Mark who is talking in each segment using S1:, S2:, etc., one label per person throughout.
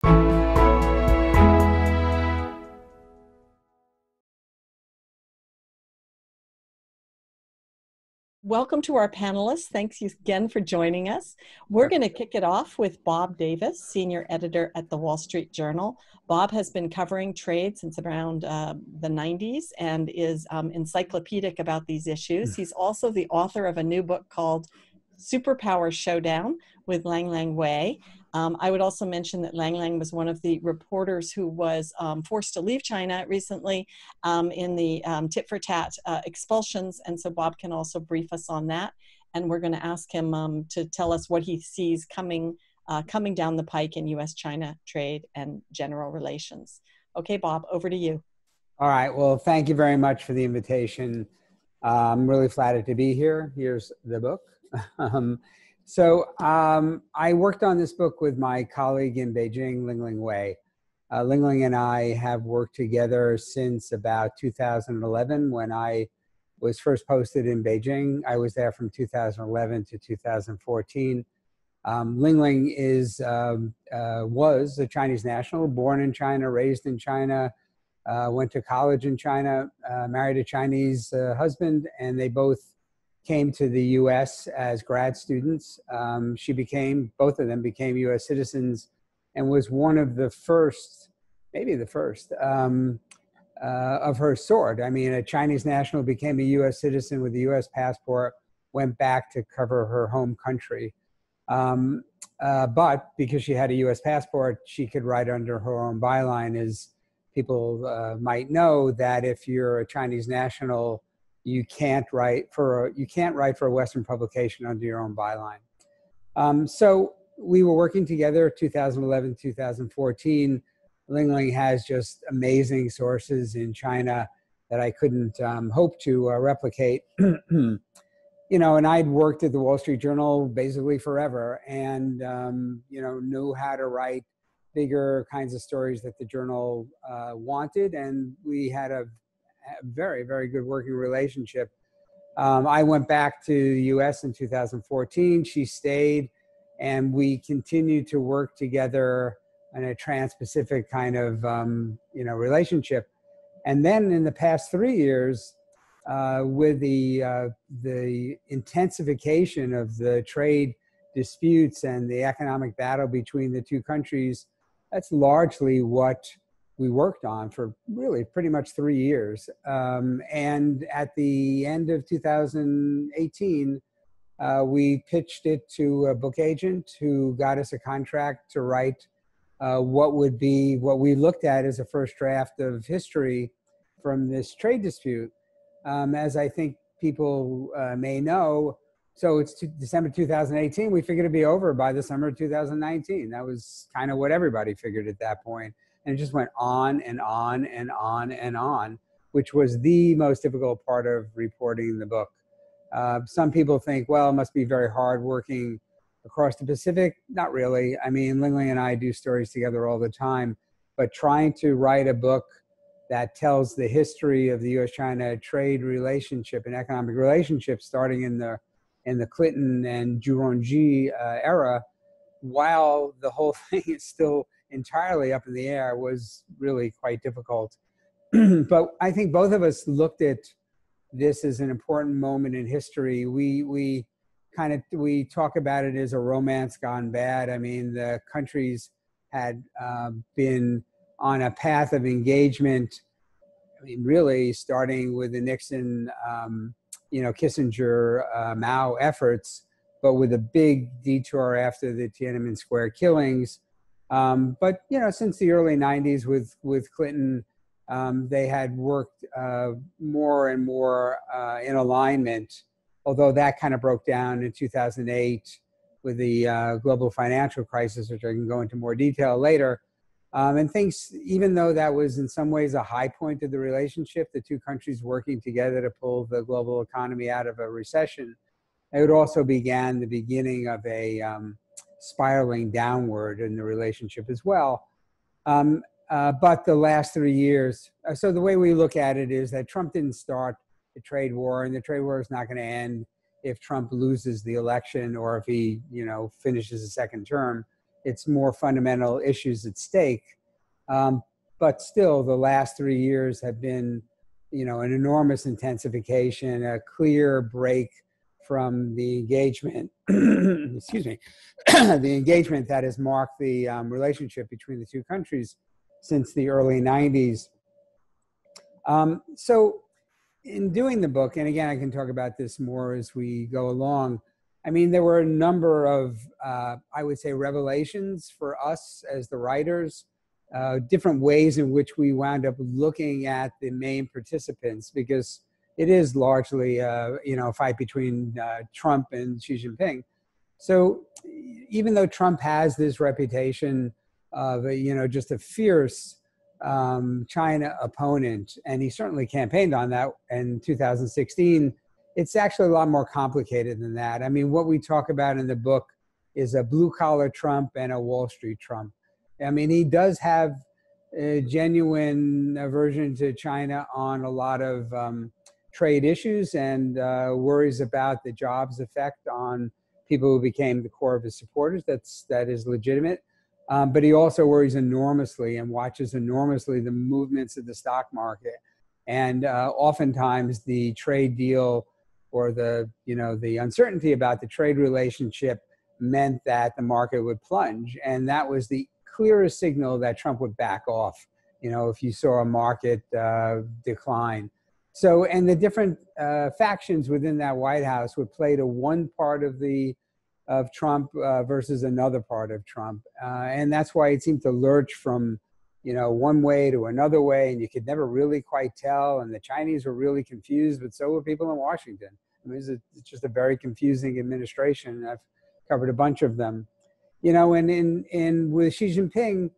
S1: Welcome to our panelists. Thanks again for joining us. We're going to kick it off with Bob Davis, senior editor at the Wall Street Journal. Bob has been covering trade since around the 90s and is encyclopedic about these issues. He's also the author of a new book called Superpower Showdown with Lang Lang Wei. I would also mention that Lang Lang was one of the reporters who was forced to leave China recently in the tit for tat expulsions. And so Bob can also brief us on that. And we're going to ask him to tell us what he sees coming down the pike in US-China trade and general relations. Okay, Bob, over to you.
S2: All right. Well, thank you very much for the invitation. I'm really flattered to be here. Here's the book. I worked on this book with my colleague in Beijing, Lang Lang Wei. Lang Lang and I have worked together since about 2011 when I was first posted in Beijing. I was there from 2011 to 2014. Lang Lang was a Chinese national, born in China, raised in China, went to college in China, married a Chinese husband, and they both came to the U.S. as grad students. Both of them became U.S. citizens and was one of the first, maybe the first, of her sort. I mean, a Chinese national became a U.S. citizen with a U.S. passport, went back to cover her home country. But because she had a U.S. passport, she could write under her own byline. As people might know, that if you're a Chinese national, you can't write for a Western publication under your own byline. So we were working together 2011, 2014. Lang Lang has just amazing sources in China that I couldn't hope to replicate. You know, and I'd worked at the Wall Street Journal basically forever, and you know, knew how to write bigger kinds of stories that the journal wanted, and we had a very, very good working relationship. I went back to the US in 2014. She stayed, and we continued to work together in a trans-Pacific kind of you know, relationship. And then in the past 3 years, with the intensification of the trade disputes and the economic battle between the two countries, that's largely what we worked on for really pretty much 3 years. And at the end of 2018, we pitched it to a book agent who got us a contract to write what we looked at as a first draft of history from this trade dispute. As I think people may know, so it's December 2018, we figured it'd be over by the summer of 2019. That was kind of what everybody figured at that point. And it just went on and on and on and on, which was the most difficult part of reporting the book. Some people think, well, it must be very hard working across the Pacific. Not really. I mean, Lang Lang and I do stories together all the time, but trying to write a book that tells the history of the U.S.-China trade relationship and economic relationship starting in the Clinton and Zhu Rongji era, while the whole thing is still entirely up in the air, was really quite difficult. But I think both of us looked at this as an important moment in history. We talk about it as a romance gone bad. I mean, the countries had been on a path of engagement, I mean, really starting with the Nixon, you know, Kissinger, Mao efforts, but with a big detour after the Tiananmen Square killings. But, you know, since the early 90s with Clinton, they had worked more and more in alignment, although that kind of broke down in 2008 with the global financial crisis, which I can go into more detail later. And things, even though that was in some ways a high point of the relationship, the two countries working together to pull the global economy out of a recession, it also began the beginning of a spiraling downward in the relationship as well. But the last 3 years, so the way we look at it is that Trump didn't start the trade war, and the trade war is not going to end if Trump loses the election or if he, you know, finishes a second term. it's more fundamental issues at stake. But still, the last 3 years have been, an enormous intensification, a clear break from the engagement, excuse me, the engagement that has marked the relationship between the two countries since the early 90s. So in doing the book, and again, I can talk about this more as we go along, I mean, there were a number of, I would say, revelations for us as the writers, different ways in which we wound up looking at the main participants, because it is largely, a fight between Trump and Xi Jinping. So even though Trump has this reputation of, just a fierce China opponent, and he certainly campaigned on that in 2016, it's actually a lot more complicated than that. I mean, what we talk about in the book is a blue-collar Trump and a Wall Street Trump. I mean, he does have a genuine aversion to China on a lot of trade issues, and worries about the jobs effect on people who became the core of his supporters. That is legitimate. But he also worries enormously and watches enormously the movements of the stock market. And oftentimes the trade deal, or the uncertainty about the trade relationship, meant that the market would plunge. And that was the clearest signal that Trump would back off, if you saw a market decline. So, and the different factions within that White House would play to one part of Trump versus another part of Trump. And that's why it seemed to lurch from, one way to another way, and you could never really quite tell. And the Chinese were really confused, but so were people in Washington. I mean, it's just a very confusing administration. I've covered a bunch of them. And with Xi Jinping,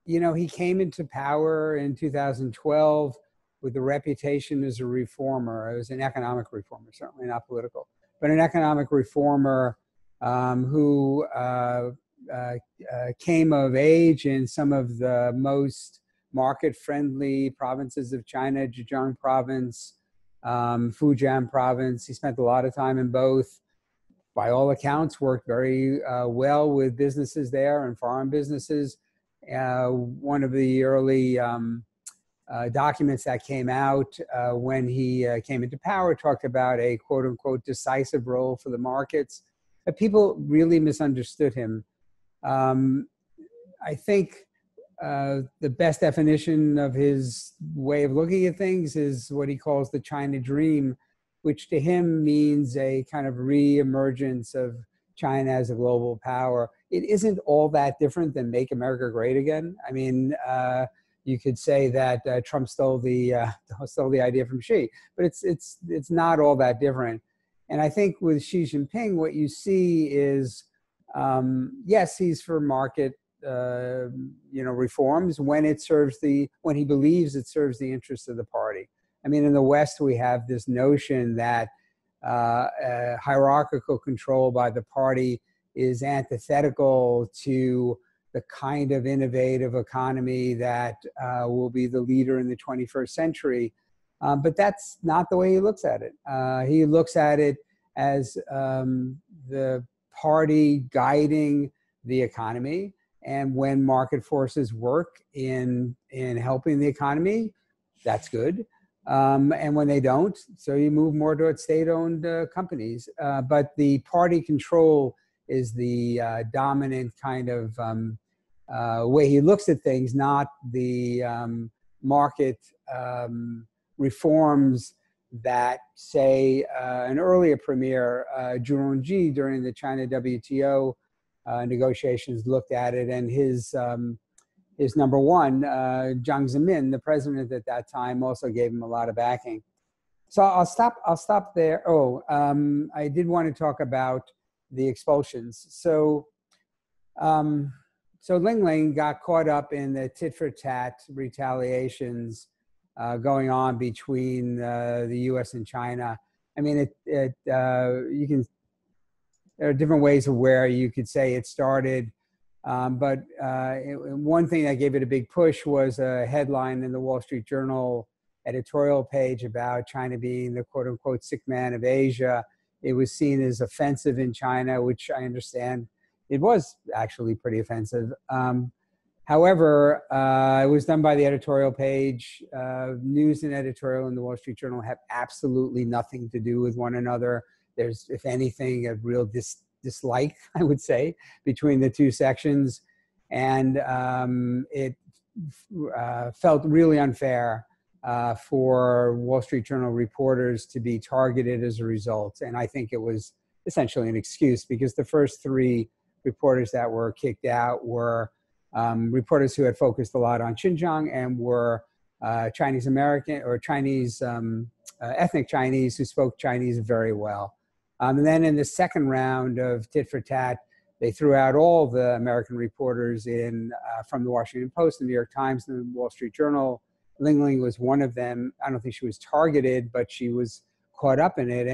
S2: he came into power in 2012 with a reputation as a reformer. It was an economic reformer, certainly not political, but an economic reformer who came of age in some of the most market-friendly provinces of China, Zhejiang province, Fujian province. He spent a lot of time in both. By all accounts, worked very well with businesses there and foreign businesses. One of the early documents that came out when he came into power talked about a quote-unquote decisive role for the markets. But people really misunderstood him. I think the best definition of his way of looking at things is what he calls the China dream, which to him means a kind of re-emergence of China as a global power. It isn't all that different than Make America Great Again. I mean, you could say that Trump stole the idea from Xi, but it's not all that different. And I think with Xi Jinping, what you see is, yes, he's for market, reforms when he believes it serves the interests of the party. I mean, in the West, we have this notion that hierarchical control by the party is antithetical to the kind of innovative economy that will be the leader in the 21st century. But that's not the way he looks at it. He looks at it as the party guiding the economy. And when market forces work in helping the economy, that's good. And when they don't, so you move more towards state-owned companies. But the party control is the dominant kind of way he looks at things, not the market reforms that, say, an earlier premier, Zhu Rongji, during the China WTO negotiations looked at it, and his number one, Jiang Zemin, the president at that time, also gave him a lot of backing. So I'll stop there. I did want to talk about the expulsions. So Ling Ling got caught up in the tit-for-tat retaliations going on between the U.S. and China. I mean, there are different ways of where you could say it started. But one thing that gave it a big push was a headline in the Wall Street Journal editorial page about China being the quote-unquote sick man of Asia. It was seen as offensive in China, which I understand it was actually pretty offensive. However, it was done by the editorial page. News and editorial in the Wall Street Journal have absolutely nothing to do with one another. There's, if anything, a real dislike, I would say, between the two sections. And it felt really unfair for Wall Street Journal reporters to be targeted as a result. And I think it was essentially an excuse, because the first three reporters that were kicked out were reporters who had focused a lot on Xinjiang and were Chinese American or Chinese, ethnic Chinese who spoke Chinese very well. And then in the second round of tit for tat, they threw out all the American reporters from the Washington Post, the New York Times, and the Wall Street Journal. Ling Ling was one of them. I don't think she was targeted, but she was caught up in it.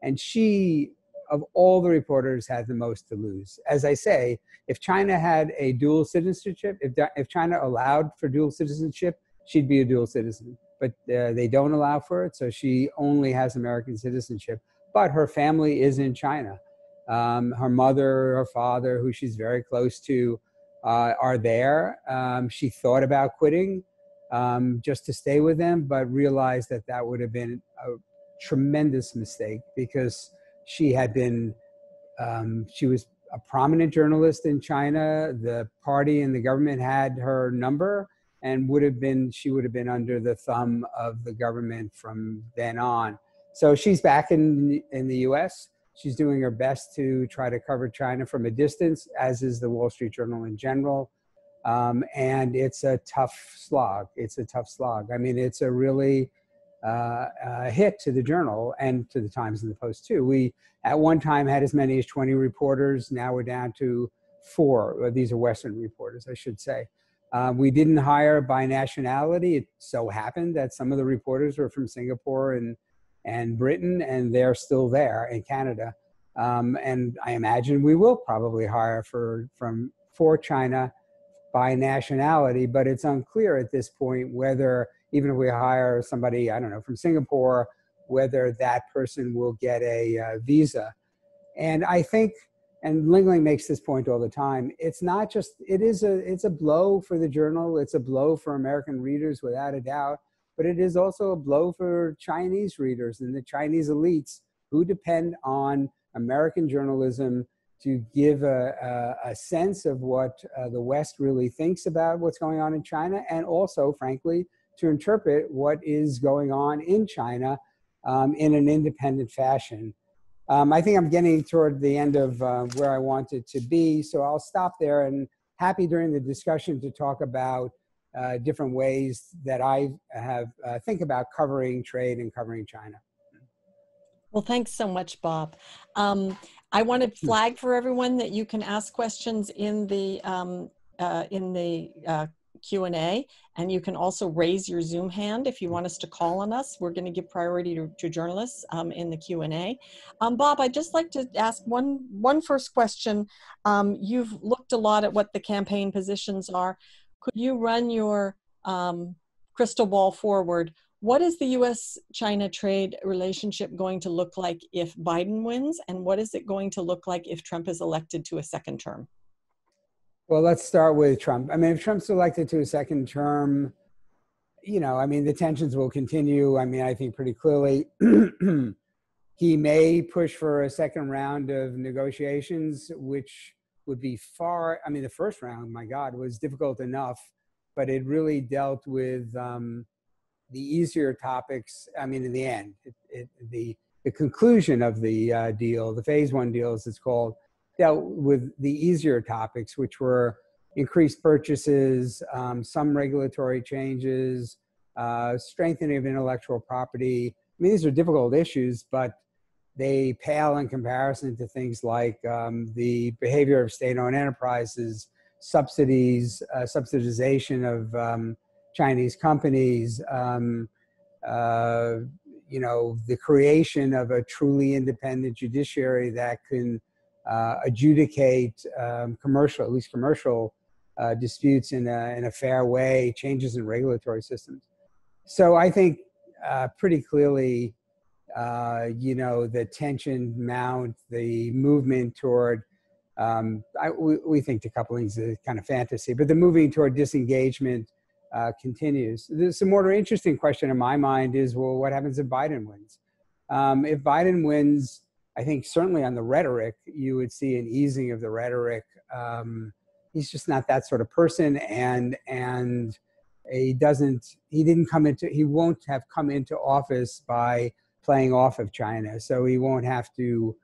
S2: And she, of all the reporters, had the most to lose. As I say, if China had a dual citizenship, if China allowed for dual citizenship, she'd be a dual citizen. But they don't allow for it, so she only has American citizenship. But her family is in China. Her mother, her father, who she's very close to, are there. She thought about quitting just to stay with them, but realized that that would have been a tremendous mistake, because she had been, she was a prominent journalist in China. The party and the government had her number, and she would have been under the thumb of the government from then on. So she's back in the US. She's doing her best to try to cover China from a distance, as is the Wall Street Journal in general. And it's a tough slog. It's a tough slog. I mean, it's a really hit to the Journal and to the Times and the Post too. We at one time had as many as 20 reporters. Now we're down to 4. These are Western reporters, I should say. We didn't hire by nationality. It so happened that some of the reporters were from Singapore and Britain, and they're still there in Canada. And I imagine we will probably hire for China by nationality, but it's unclear at this point whether, even if we hire somebody, I don't know, from Singapore, whether that person will get a visa. And I think, and Ling Ling makes this point all the time, it's not just, it's a blow for the Journal, it's a blow for American readers without a doubt, but it is also a blow for Chinese readers and the Chinese elites who depend on American journalism to give a sense of what the West really thinks about what's going on in China, and also, frankly, to interpret what is going on in China in an independent fashion. I think I'm getting toward the end of where I wanted to be, so I'll stop there, and happy during the discussion to talk about different ways that I have think about covering trade and covering China.
S1: Well, thanks so much, Bob. I want to flag for everyone that you can ask questions in the Q&A, and you can also raise your Zoom hand if you want us to call on us. We're going to give priority to journalists in the Q&A. Bob, I'd just like to ask one first question. You've looked a lot at what the campaign positions are. Could you run your crystal ball forward? What is the US-China trade relationship going to look like if Biden wins? And what is it going to look like if Trump is elected to a second term?
S2: Well, let's start with Trump. I mean, if Trump's elected to a second term, you know, I mean, the tensions will continue. I mean, I think pretty clearly he may push for a second round of negotiations, which would be far, I mean, the first round, my God, was difficult enough, but it really dealt with the easier topics. I mean, in the end, the conclusion of the deal, the phase 1 deal, as it's called, dealt with the easier topics, which were increased purchases, some regulatory changes, strengthening of intellectual property. I mean, these are difficult issues, but they pale in comparison to things like the behavior of state-owned enterprises, subsidies, subsidization of Chinese companies, you know, the creation of a truly independent judiciary that can adjudicate commercial, at least commercial disputes in a fair way, changes in regulatory systems. So I think pretty clearly, you know, the tension mount, the movement toward We think decoupling is a kind of fantasy, but the moving toward disengagement continues. There's some more interesting question in my mind is, well, what happens if Biden wins? If Biden wins, I think certainly on the rhetoric, you would see an easing of the rhetoric. He's just not that sort of person, and he won't have come into office by playing off of China, so he won't have to,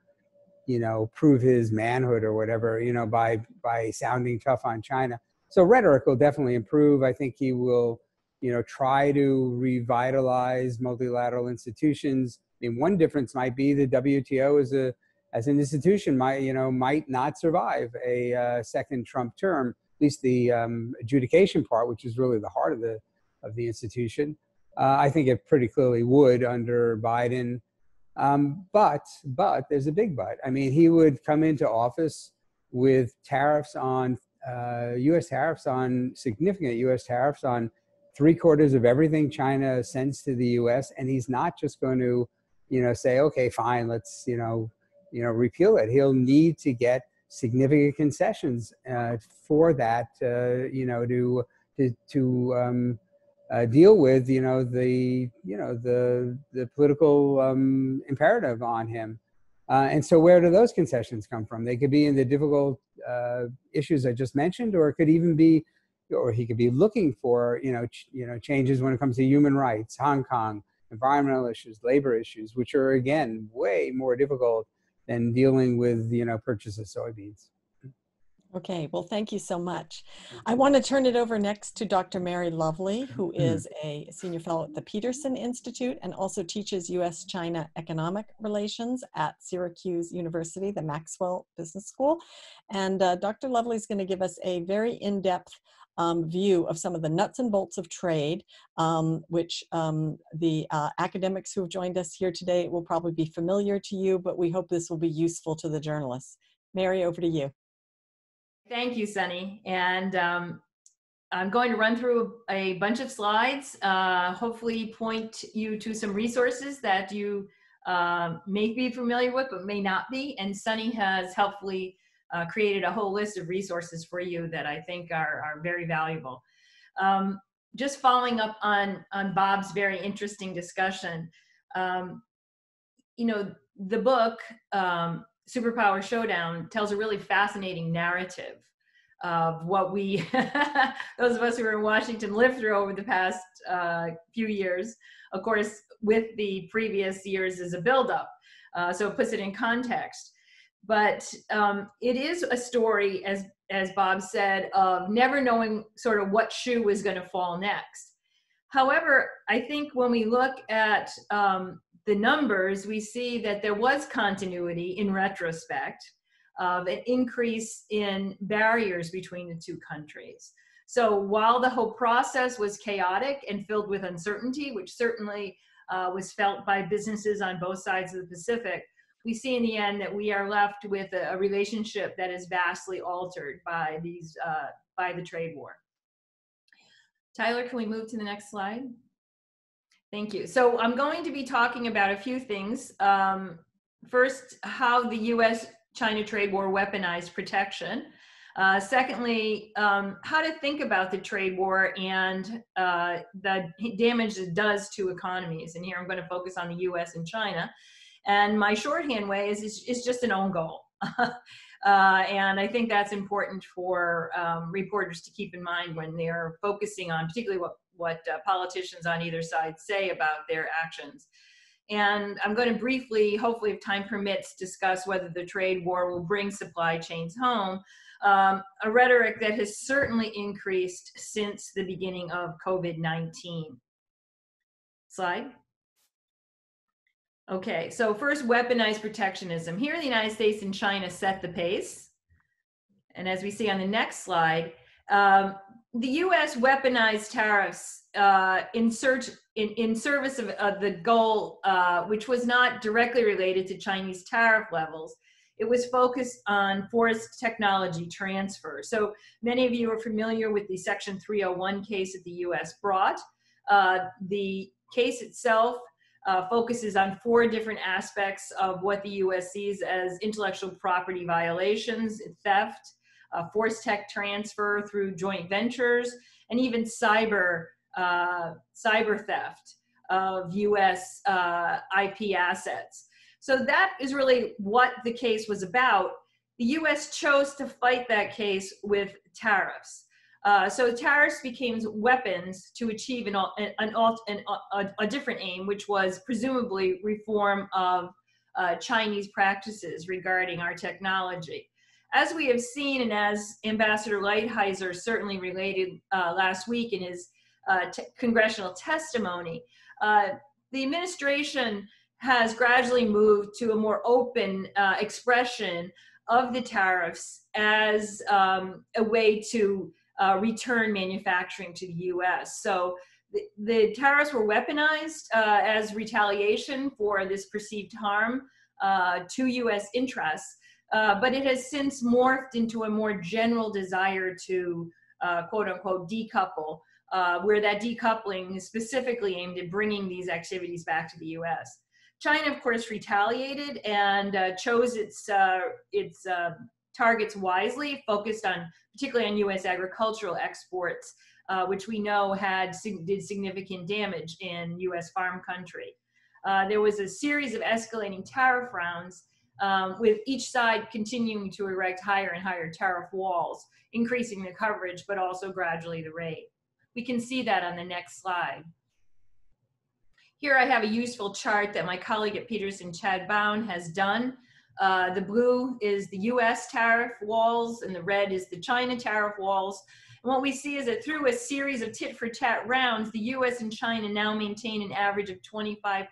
S2: prove his manhood or whatever, by sounding tough on China. So rhetoric will definitely improve. I think he will, try to revitalize multilateral institutions. I mean, one difference might be the WTO as an institution might not survive a second Trump term. At least the adjudication part, which is really the heart of the institution. I think it pretty clearly would under Biden. But there's a big but. I mean, he would come into office with tariffs on significant U.S. tariffs on 3/4 of everything China sends to the U.S. And he's not just going to, say, okay, fine, let's, repeal it. He'll need to get significant concessions for that, to deal with, the political imperative on him. And so where do those concessions come from? They could be in the difficult issues I just mentioned, or it could even be, or he could be looking for, changes when it comes to human rights, Hong Kong, environmental issues, labor issues, which are, again, way more difficult than dealing with, purchase of soybeans.
S1: Okay, well, thank you so much. I want to turn it over next to Dr. Mary Lovely, who is a senior fellow at the Peterson Institute and also teaches U.S.-China economic relations at Syracuse University, the Maxwell Business School. And Dr. Lovely is going to give us a very in-depth view of some of the nuts and bolts of trade, which the academics who have joined us here today will probably be familiar to you, but we hope this will be useful to the journalists. Mary, over to you.
S3: Thank you, Sunny. And I'm going to run through a bunch of slides, hopefully point you to some resources that you may be familiar with, but may not be. And Sunny has helpfully created a whole list of resources for you that I think are very valuable. Just following up on Bob's very interesting discussion, the book, Superpower Showdown, tells a really fascinating narrative of what we, those of us who were in Washington, lived through over the past few years, of course, with the previous years as a buildup. So it puts it in context. But it is a story, as Bob said, of never knowing sort of what shoe is going to fall next. However, I think when we look at the numbers, we see that there was continuity in retrospect of an increase in barriers between the two countries. So while the whole process was chaotic and filled with uncertainty, which certainly was felt by businesses on both sides of the Pacific, we see in the end that we are left with a relationship that is vastly altered by the trade war. Tyler, can we move to the next slide? Thank you. So I'm going to be talking about a few things. First, how the U.S.-China trade war weaponized protection. Secondly, how to think about the trade war and the damage it does to economies. And here I'm going to focus on the U.S. and China. And my shorthand way is just an own goal. And I think that's important for reporters to keep in mind when they're focusing on particularly what politicians on either side say about their actions. And I'm going to briefly, hopefully if time permits, discuss whether the trade war will bring supply chains home, a rhetoric that has certainly increased since the beginning of COVID-19. Slide. Okay, so first, weaponized protectionism. Here in the United States and China set the pace. And as we see on the next slide, the U.S. weaponized tariffs in service of the goal, which was not directly related to Chinese tariff levels. It was focused on forced technology transfer. So many of you are familiar with the Section 301 case that the U.S. brought. The case itself focuses on 4 different aspects of what the U.S. sees as intellectual property violations, theft, forced tech transfer through joint ventures, and even cyber theft of U.S. IP assets. So that is really what the case was about. The U.S. chose to fight that case with tariffs. So tariffs became weapons to achieve a different aim, which was presumably reform of Chinese practices regarding our technology. As we have seen, and as Ambassador Lighthizer certainly related last week in his congressional testimony, the administration has gradually moved to a more open expression of the tariffs as a way to return manufacturing to the U.S. So the tariffs were weaponized as retaliation for this perceived harm to U.S. interests, but it has since morphed into a more general desire to quote unquote decouple, where that decoupling is specifically aimed at bringing these activities back to the U.S. China, of course, retaliated and chose its targets wisely, focused on particularly on U.S. agricultural exports, which we know did significant damage in U.S. farm country. There was a series of escalating tariff rounds, with each side continuing to erect higher and higher tariff walls, increasing the coverage, but also gradually the rate. We can see that on the next slide. Here I have a useful chart that my colleague at Peterson, Chad Bown, has done. The blue is the US tariff walls and the red is the China tariff walls. And what we see is that through a series of tit-for-tat rounds, the US and China now maintain an average of 25%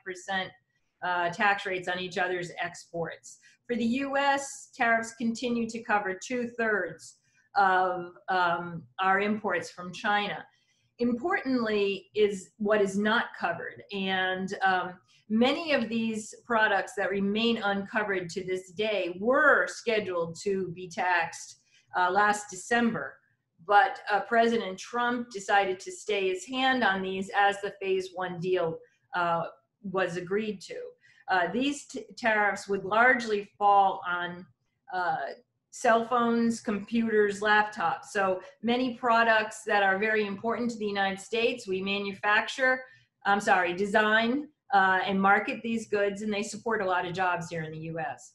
S3: tax rates on each other's exports. For the US, tariffs continue to cover 2/3 of our imports from China. Importantly is what is not covered, and many of these products that remain uncovered to this day were scheduled to be taxed last December, but President Trump decided to stay his hand on these as the Phase 1 deal was agreed to. These tariffs would largely fall on cell phones, computers, laptops. So many products that are very important to the United States, we design and market these goods, and they support a lot of jobs here in the US.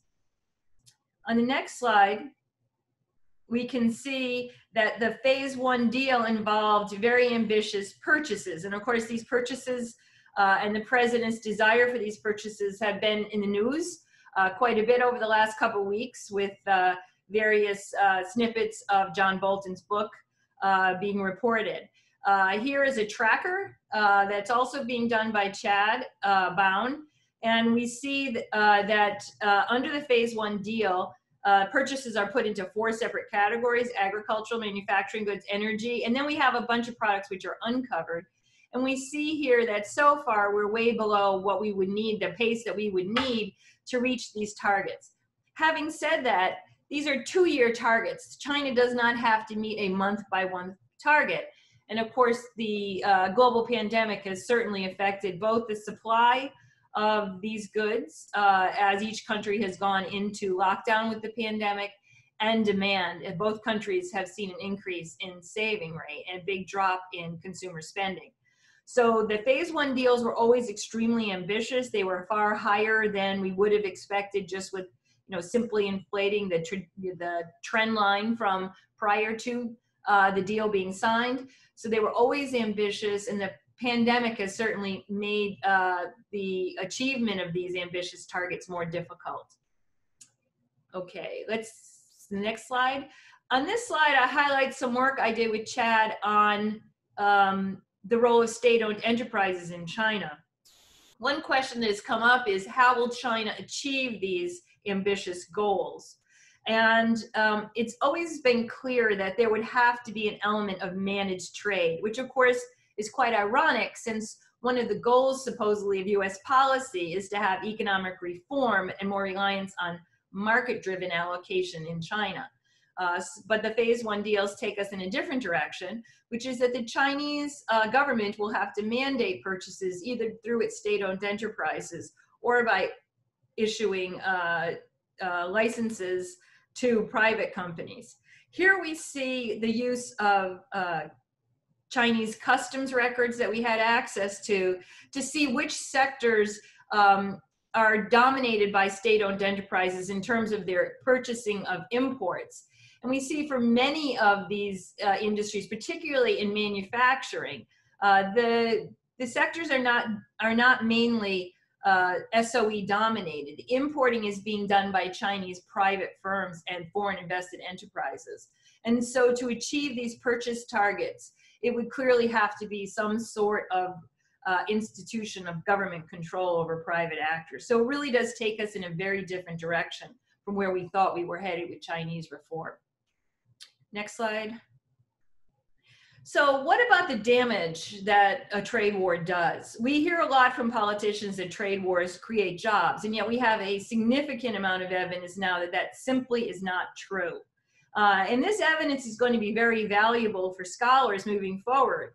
S3: On the next slide, we can see that the Phase 1 deal involved very ambitious purchases. And of course, these purchases and the president's desire for these purchases have been in the news quite a bit over the last couple of weeks, with various snippets of John Bolton's book being reported. Here is a tracker that's also being done by Chad Bown. And we see that under the Phase 1 deal, purchases are put into 4 separate categories: agricultural, manufacturing goods, energy, and then we have a bunch of products which are uncovered. And we see here that so far we're way below what we would need, the pace that we would need to reach these targets. Having said that, these are 2-year targets. China does not have to meet a month-by-month target. And of course, the global pandemic has certainly affected both the supply of these goods as each country has gone into lockdown with the pandemic, and demand. And both countries have seen an increase in saving rate and a big drop in consumer spending. So the Phase 1 deals were always extremely ambitious. They were far higher than we would have expected just with simply inflating the trend line from prior to the deal being signed. So they were always ambitious, and the pandemic has certainly made the achievement of these ambitious targets more difficult. Okay, the next slide. On this slide, I highlight some work I did with Chad on the role of state-owned enterprises in China. One question that has come up is, how will China achieve these ambitious goals? And it's always been clear that there would have to be an element of managed trade, which of course is quite ironic, since one of the goals supposedly of US policy is to have economic reform and more reliance on market-driven allocation in China. But the phase one deals take us in a different direction, which is that the Chinese government will have to mandate purchases either through its state-owned enterprises or by issuing licenses to private companies. Here we see the use of Chinese customs records that we had access to see which sectors are dominated by state-owned enterprises in terms of their purchasing of imports. And we see for many of these industries, particularly in manufacturing, the sectors are not mainly SOE dominated. Importing is being done by Chinese private firms and foreign invested enterprises. And so to achieve these purchase targets, it would clearly have to be some sort of institution of government control over private actors. So it really does take us in a very different direction from where we thought we were headed with Chinese reform. Next slide. So what about the damage that a trade war does? We hear a lot from politicians that trade wars create jobs, and yet we have a significant amount of evidence now that that simply is not true. And this evidence is going to be very valuable for scholars moving forward.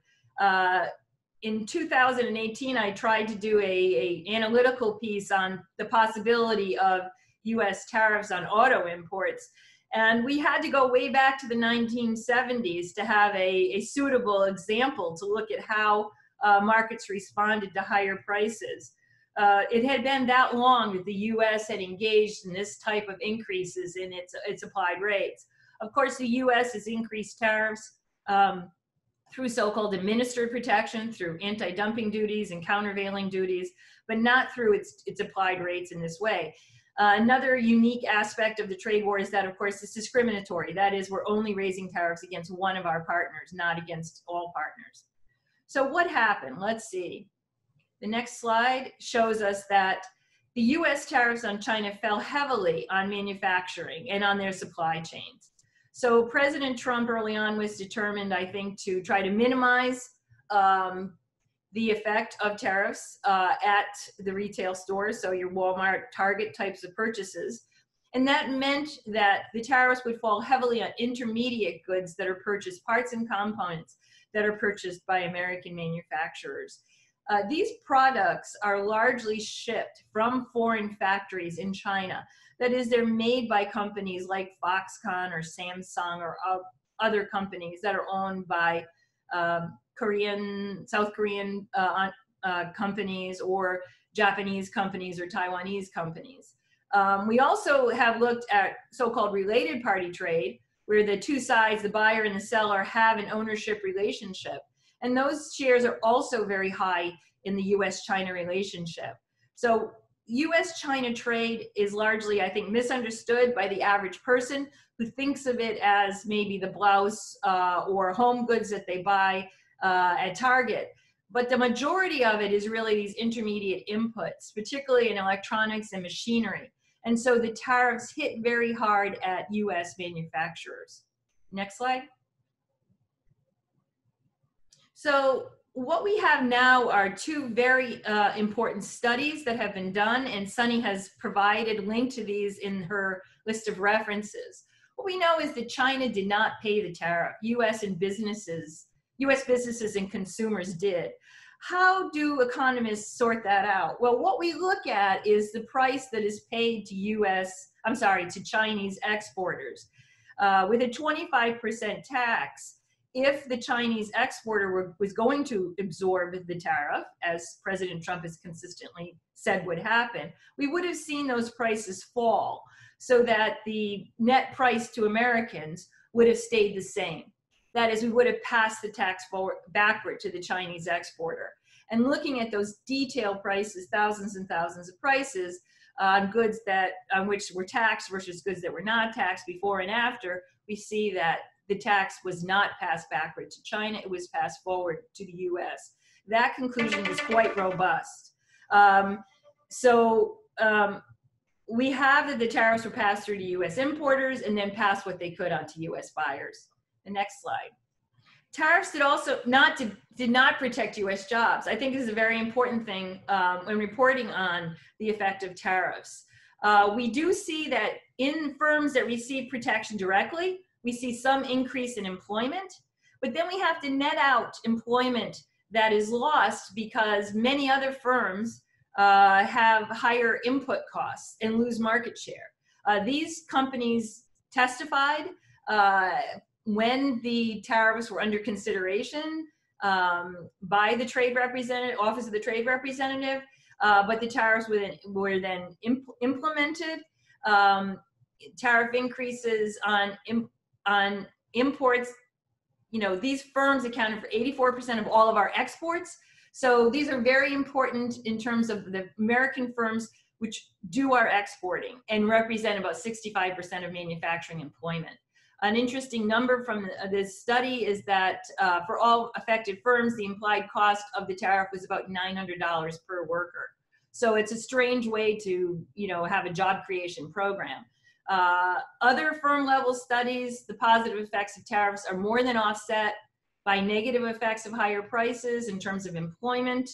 S3: In 2018, I tried to do a analytical piece on the possibility of US tariffs on auto imports. And we had to go way back to the 1970s to have a suitable example to look at how markets responded to higher prices. It had been that long that the US had engaged in this type of increases in its applied rates. Of course, the US has increased tariffs through so-called administered protection, through anti-dumping duties and countervailing duties, but not through its applied rates in this way. Another unique aspect of the trade war is that, of course, it's discriminatory. That is, we're only raising tariffs against one of our partners, not against all partners. So what happened? Let's see. The next slide shows us that the US tariffs on China fell heavily on manufacturing and on their supply chains. So President Trump early on was determined, I think, to try to minimize the effect of tariffs at the retail stores, so your Walmart, Target types of purchases. And that meant that the tariffs would fall heavily on intermediate goods that are purchased, parts and components that are purchased by American manufacturers. These products are largely shipped from foreign factories in China. That is, they're made by companies like Foxconn or Samsung or other companies that are owned by South Korean companies or Japanese companies or Taiwanese companies. We also have looked at so-called related party trade, where the two sides, the buyer and the seller, have an ownership relationship. And those shares are also very high in the US-China relationship. So US-China trade is largely, I think, misunderstood by the average person who thinks of it as maybe the blouse or home goods that they buy at Target. But the majority of it is really these intermediate inputs, particularly in electronics and machinery. And so the tariffs hit very hard at US manufacturers. Next slide. So what we have now are two very important studies that have been done, and Sunny has provided a link to these in her list of references. What we know is that China did not pay the tariff. US businesses and consumers did. How do economists sort that out? Well, what we look at is the price that is paid to Chinese exporters. With a 25% tax, if the Chinese exporter was going to absorb the tariff, as President Trump has consistently said would happen, we would have seen those prices fall so that the net price to Americans would have stayed the same. That is, we would have passed the tax backward to the Chinese exporter. And looking at those detailed prices, thousands and thousands of prices on goods on which were taxed versus goods that were not taxed before and after, we see that the tax was not passed backward to China, it was passed forward to the US. That conclusion is quite robust. We have that the tariffs were passed through to US importers and then passed what they could onto US buyers. The next slide. Tariffs did not protect US jobs. I think this is a very important thing when reporting on the effect of tariffs. We do see that in firms that receive protection directly, We see some increase in employment, but then we have to net out employment that is lost because many other firms have higher input costs and lose market share. These companies testified when the tariffs were under consideration by the trade representative, Office of the Trade Representative, but the tariffs were then implemented. Tariff increases on imports. You know, these firms accounted for 84% of all of our exports. So these are very important in terms of the American firms which do our exporting and represent about 65% of manufacturing employment. An interesting number from this study is that for all affected firms, the implied cost of the tariff was about $900 per worker. So it's a strange way to, you know, have a job creation program. Other firm level studies, the positive effects of tariffs are more than offset by negative effects of higher prices in terms of employment.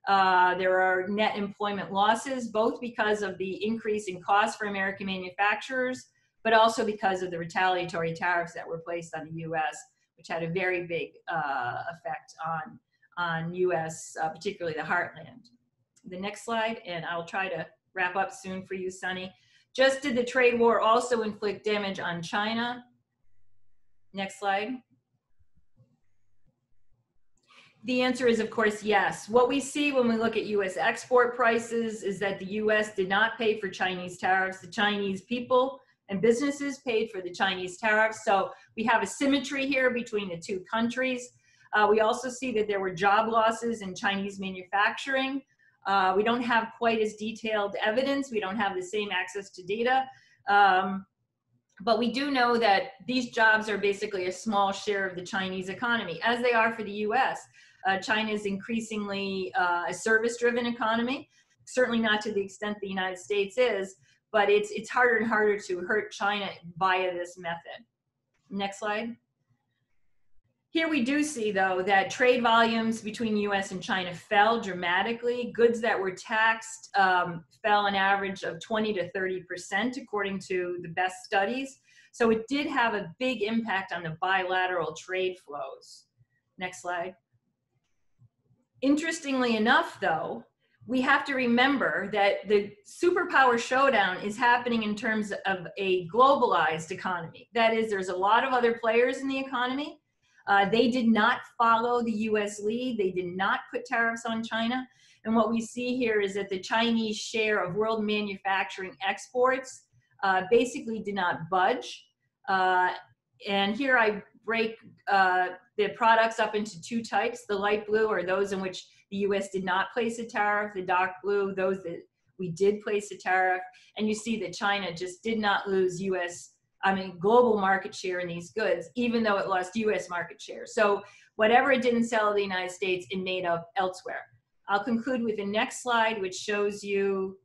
S3: There are net employment losses, both because of the increase in costs for American manufacturers, but also because of the retaliatory tariffs that were placed on the U.S., which had a very big effect on U.S., particularly the heartland. The next slide, and I'll try to wrap up soon for you, Sunny. Just did the trade war also inflict damage on China? Next slide. The answer is, of course, yes. What we see when we look at U.S. export prices is that the U.S. did not pay for Chinese tariffs. The Chinese people and businesses paid for the Chinese tariffs. So we have a symmetry here between the two countries. We also see that there were job losses in Chinese manufacturing. We don't have quite as detailed evidence. We don't have the same access to data. But we do know that these jobs are basically a small share of the Chinese economy, as they are for the US. China is increasingly a service-driven economy, certainly not to the extent the United States is, but it's harder and harder to hurt China via this method. Next slide. Here we do see, though, that trade volumes between US and China fell dramatically. Goods that were taxed fell an average of 20 to 30%, according to the best studies. So it did have a big impact on the bilateral trade flows. Next slide. Interestingly enough, though, we have to remember that the superpower showdown is happening in terms of a globalized economy. That is, there's a lot of other players in the economy. They did not follow the US lead. They did not put tariffs on China. And what we see here is that the Chinese share of world manufacturing exports basically did not budge. And here I break the products up into two types. The light blue are those in which the US did not place a tariff. The dark blue, those that we did place a tariff. And you see that China just did not lose global market share in these goods, even though it lost US market share. So whatever it didn't sell in the United States, it made up elsewhere. I'll conclude with the next slide, which shows you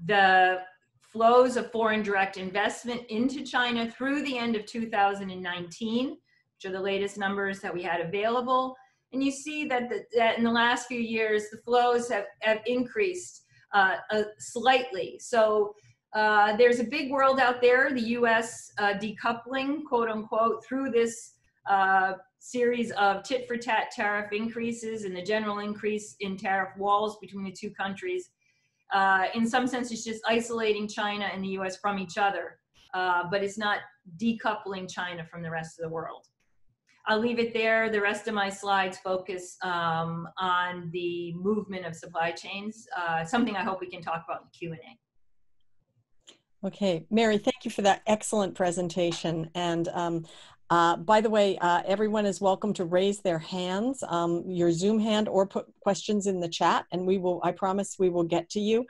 S3: the flows of foreign direct investment into China through the end of 2019, which are the latest numbers that we had available. And you see that, that in the last few years, the flows have increased slightly. So there's a big world out there, the US decoupling, quote unquote, through this series of tit-for-tat tariff increases and the general increase in tariff walls between the two countries. In some sense, it's just isolating China and the US from each other, but it's not decoupling China from the rest of the world. I'll leave it there. The rest of my slides focus on the movement of supply chains, something I hope we can talk about in the Q&A.
S1: Okay, Mary, thank you for that excellent presentation. And by the way, everyone is welcome to raise their hands, your Zoom hand, or put questions in the chat, and we will, I promise we will get to you.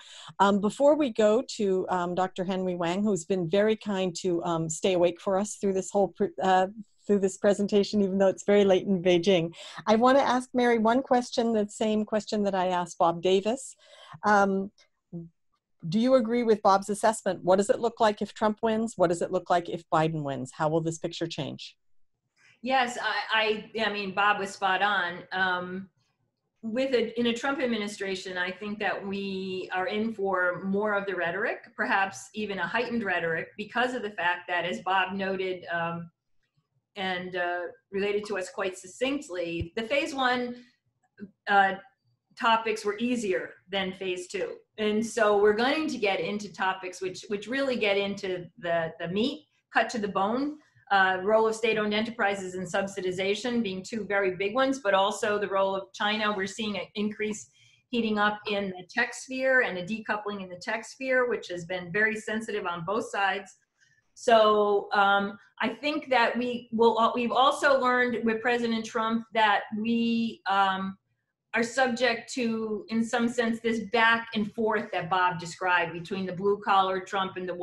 S1: Before we go to Dr. Henry Wang, who's been very kind to stay awake for us through this whole through this presentation, even though it's very late in Beijing, I want to ask Mary one question, the same question that I asked Bob Davis. Do you agree with Bob's assessment? What does it look like if Trump wins? What does it look like if Biden wins? How will this picture change?
S3: Yes, I mean, Bob was spot on. in a Trump administration, I think that we are in for more of the rhetoric, perhaps even a heightened rhetoric, because of the fact that, as Bob noted and related to us quite succinctly, the phase one topics were easier than phase two. And so we're going to get into topics which really get into the meat, cut to the bone, role of state-owned enterprises and subsidization being two very big ones, but also the role of China. We're seeing an increase heating up in the tech sphere and a decoupling in the tech sphere, which has been very sensitive on both sides. So I think that we've also learned with President Trump that we are subject to, in some sense, this back and forth that Bob described between the blue-collar Trump and the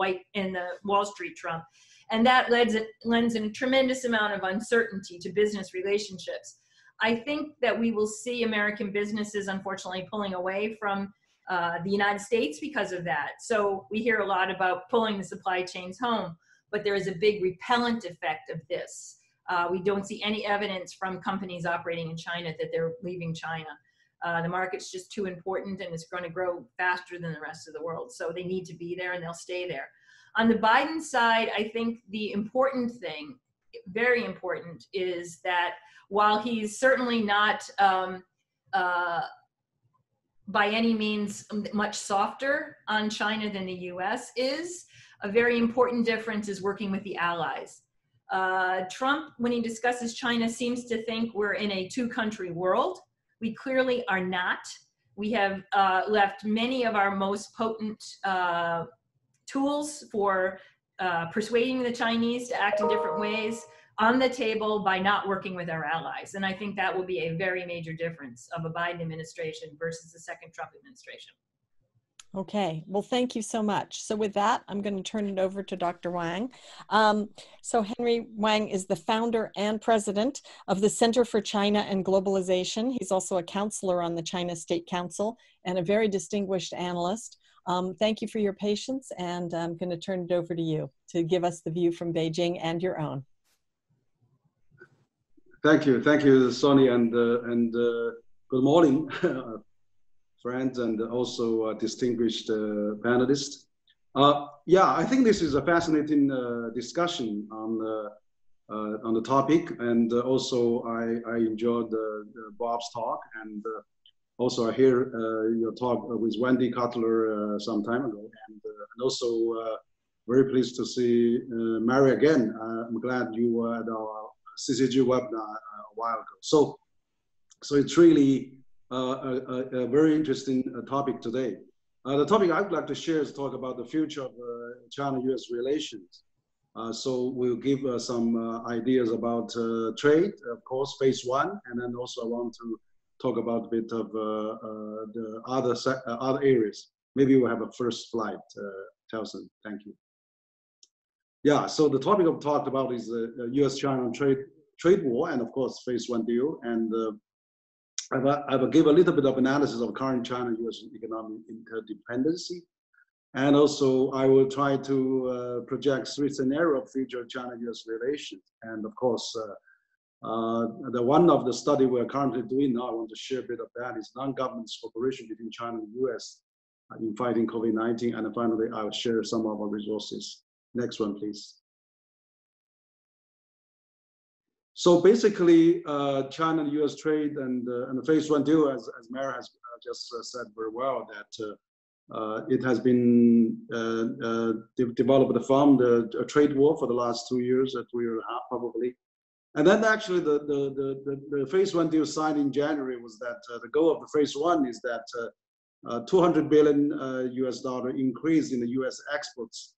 S3: Wall Street Trump. And that lends a tremendous amount of uncertainty to business relationships. I think that we will see American businesses, unfortunately, pulling away from the United States because of that. So we hear a lot about pulling the supply chains home, but there is a big repellent effect of this. We don't see any evidence from companies operating in China that they're leaving China. The market's just too important, and it's going to grow faster than the rest of the world. So they need to be there, and they'll stay there. On the Biden side, I think the important thing, very important, is that while he's certainly not by any means much softer on China than the US is, a very important difference is working with the allies. Trump, when he discusses China, seems to think we're in a two-country world. We clearly are not. We have left many of our most potent tools for persuading the Chinese to act in different ways on the table by not working with our allies. And I think that will be a very major difference of a Biden administration versus the second Trump administration.
S1: Okay, well, thank you so much. So with that, I'm going to turn it over to Dr. Wang. So Henry Wang is the founder and president of the Center for China and Globalization. He's also a counselor on the China State Council and a very distinguished analyst. Thank you for your patience, and I'm going to turn it over to you to give us the view from Beijing and your own.
S4: Thank you, Sonia, and good morning, friends, and also distinguished panelists. Yeah, I think this is a fascinating discussion on the topic, and also I enjoyed Bob's talk, and also I hear your talk with Wendy Cutler some time ago, and also very pleased to see Mary again. I'm glad you were at our CCG webinar a while ago. So it's really a very interesting topic today. The topic I'd like to share is talk about the future of China-US relations. So we'll give some ideas about trade, of course, phase one, and then also I want to talk about a bit of the other areas. Maybe we'll have a first slide, Telson. Thank you. Yeah, so the topic I've talked about is the US-China trade war, and of course, phase one deal. And I will give a little bit of analysis of current China-US economic interdependency. And also, I will try to project three scenarios of future China-US relations. And of course, the one of the study we're currently doing now, I want to share a bit of that, is non-government cooperation between China and the US in fighting COVID-19. And finally, I'll share some of our resources. Next one, please. So basically, China and US trade and the phase one deal, as Mara has just said very well, that it has been developed from the trade war for the last 2 years, 2 years and a half probably. And then actually the phase one deal signed in January was that the goal of the phase one is that $200 billion US dollar increase in the US exports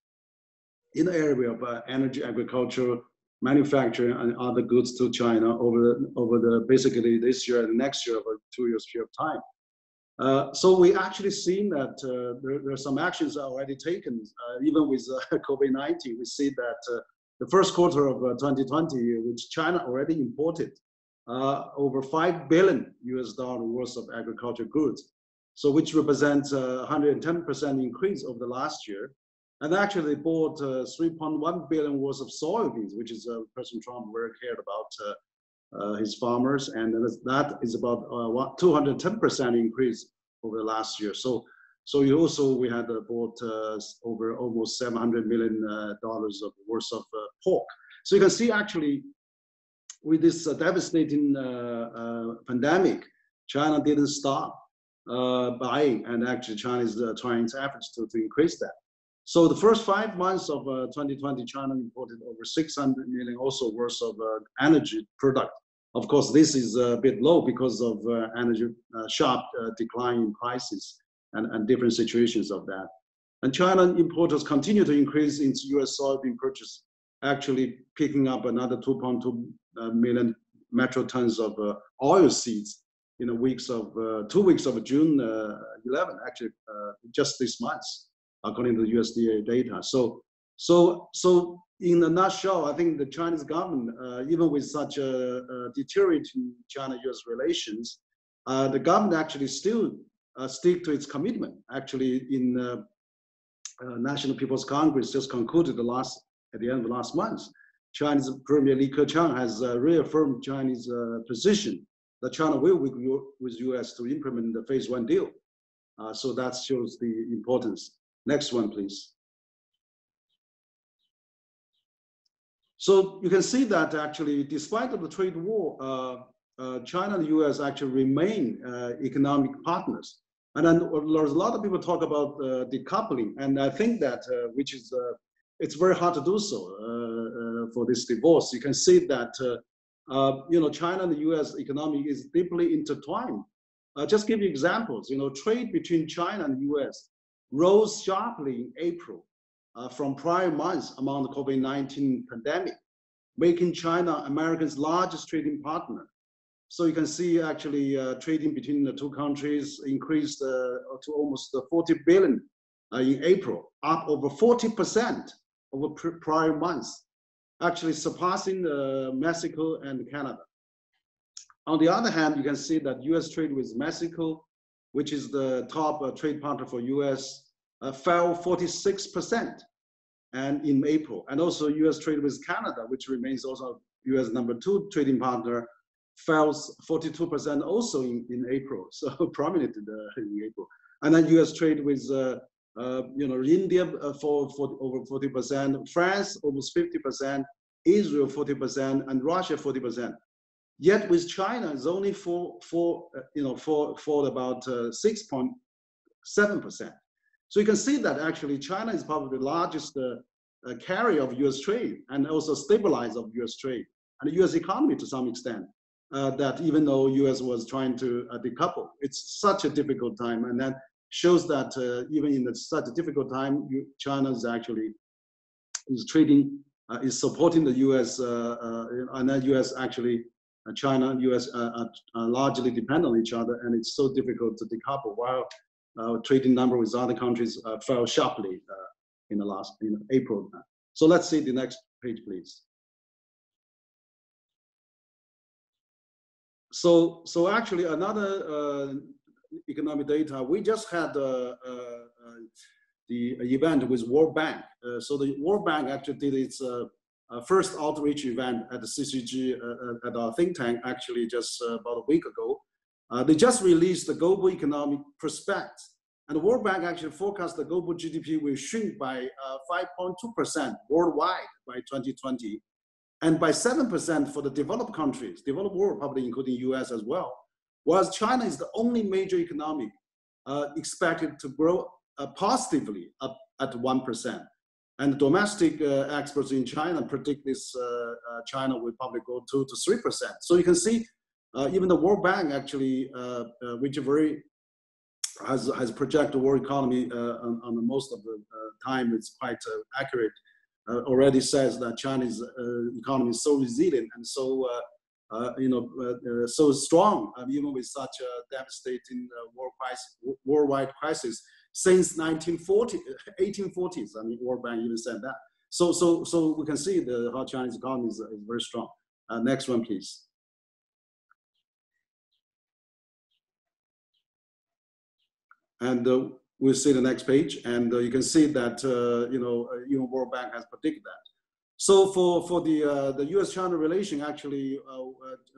S4: in the area of energy, agriculture, manufacturing, and other goods to China over the basically this year and next year, over 2 years period of time. So we actually seen that there are some actions already taken, even with COVID-19. We see that the first quarter of 2020, which China already imported over $5 billion US dollar worth of agricultural goods, so which represents 110% increase over the last year. And actually they bought 3.1 billion worth of soybeans, which is President Trump very cared about his farmers, and that is about 210% increase over the last year. So we had bought over almost $700 million of worth of pork. So you can see actually with this devastating pandemic, China didn't stop buying, and actually China is trying its efforts to increase that. So the first 5 months of 2020, China imported over 600 million also worth of energy product. Of course, this is a bit low because of energy sharp decline in prices and different situations of that. And China importers continue to increase its U.S. soybean purchase, actually picking up another 2.2 million metric tons of oil seeds in the 2 weeks of June 11, actually just this month, according to the USDA data. So in a nutshell, I think the Chinese government, even with such a deteriorating China-US relations, the government actually still stick to its commitment. Actually, in National People's Congress just concluded at the end of last month, Chinese Premier Li Keqiang has reaffirmed Chinese position that China will work with US to implement the Phase 1 deal. So that shows the importance. Next one, please. So you can see that actually, despite of the trade war, China and the US actually remain economic partners. And then there's a lot of people talk about decoupling, and I think that which is it's very hard to do so for this divorce. You can see that China and the U.S. economy is deeply intertwined. Just give you examples. Trade between China and the U.S. rose sharply in April from prior months among the COVID-19 pandemic, making China America's largest trading partner. So you can see actually trading between the two countries increased to almost 40 billion in April, up over 40% over prior months, actually surpassing Mexico and Canada. On the other hand, you can see that U.S. trade with Mexico, which is the top trade partner for U.S., fell 46% and in April. And also U.S. trade with Canada, which remains also U.S. #2 trading partner, fell 42% also in April, so prominent in April. And then U.S. trade with India for over 40%, France almost 50%, Israel 40%, and Russia 40%. Yet with China, it's only for about 6.7%. So you can see that actually China is probably the largest carrier of U.S. trade and also stabilizer of U.S. trade and the U.S. economy to some extent. That even though U.S. was trying to decouple, it's such a difficult time, and that shows that even in such a difficult time, China is actually trading, is supporting the U.S. And then U.S. actually, China and U.S. are largely depend on each other, and it's so difficult to decouple. While trading number with other countries fell sharply in April. So let's see the next page, please. So actually another economic data, we just had the event with World Bank. So the World Bank actually did its first outreach event at the CCG at our think tank actually just about a week ago. They just released the global economic prospect, and the World Bank actually forecast the global GDP will shrink by 5.2% worldwide by 2020. And by 7% for the developed countries, developed world, probably including US as well, whereas China is the only major economy expected to grow positively up at 1%. And domestic experts in China predict this China will probably go 2 to 3%. So you can see even the World Bank actually, which has projected the world economy on the most of the time, it's quite accurate. Already says that China's economy is so resilient and so so strong, even with such a devastating worldwide crisis since 1840s. I mean, World Bank even said that. So we can see how China's economy is very strong. Next one, please. And we'll see the next page, and you can see that even World Bank has predicted that. So for the U.S.-China relation, actually,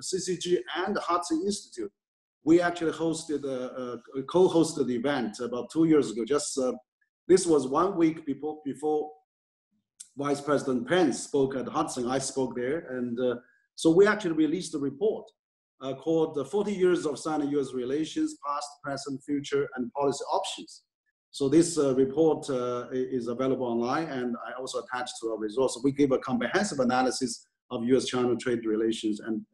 S4: CCG and the Hudson Institute, we actually hosted co-hosted the event about 2 years ago. Just this was 1 week before Vice President Pence spoke at Hudson. I spoke there, and so we actually released a report called 40 Years of Sino-U.S. Relations, Past, Present, Future, and Policy Options. So this report is available online, and I also attached to our resource. We give a comprehensive analysis of U.S.-China trade relations and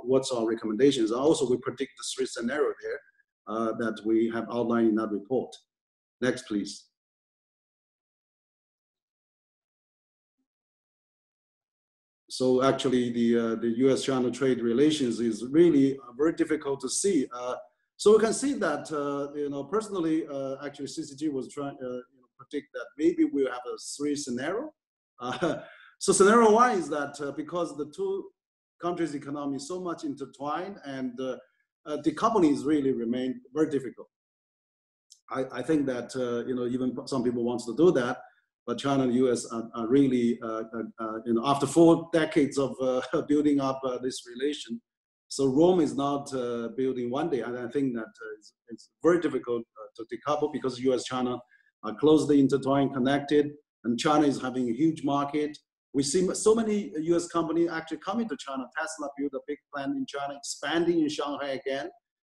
S4: what's our recommendations. And also, we predict the 3 scenarios there that we have outlined in that report. Next, please. So actually, the U.S.-China trade relations is really very difficult to see. So we can see that, personally, actually CCG was trying to predict that maybe we'll have a 3 scenario. So scenario 1 is that because the 2 countries' economy is so much intertwined, and decoupling is really remain very difficult. I think that even some people want to do that, but China and the U.S. are really after 4 decades of building up this relation. So Rome is not building one day, and I think that it's very difficult to decouple because U.S.-China are closely intertwined, connected, and China is having a huge market. We see so many U.S. companies actually coming to China. Tesla built a big plant in China, expanding in Shanghai again.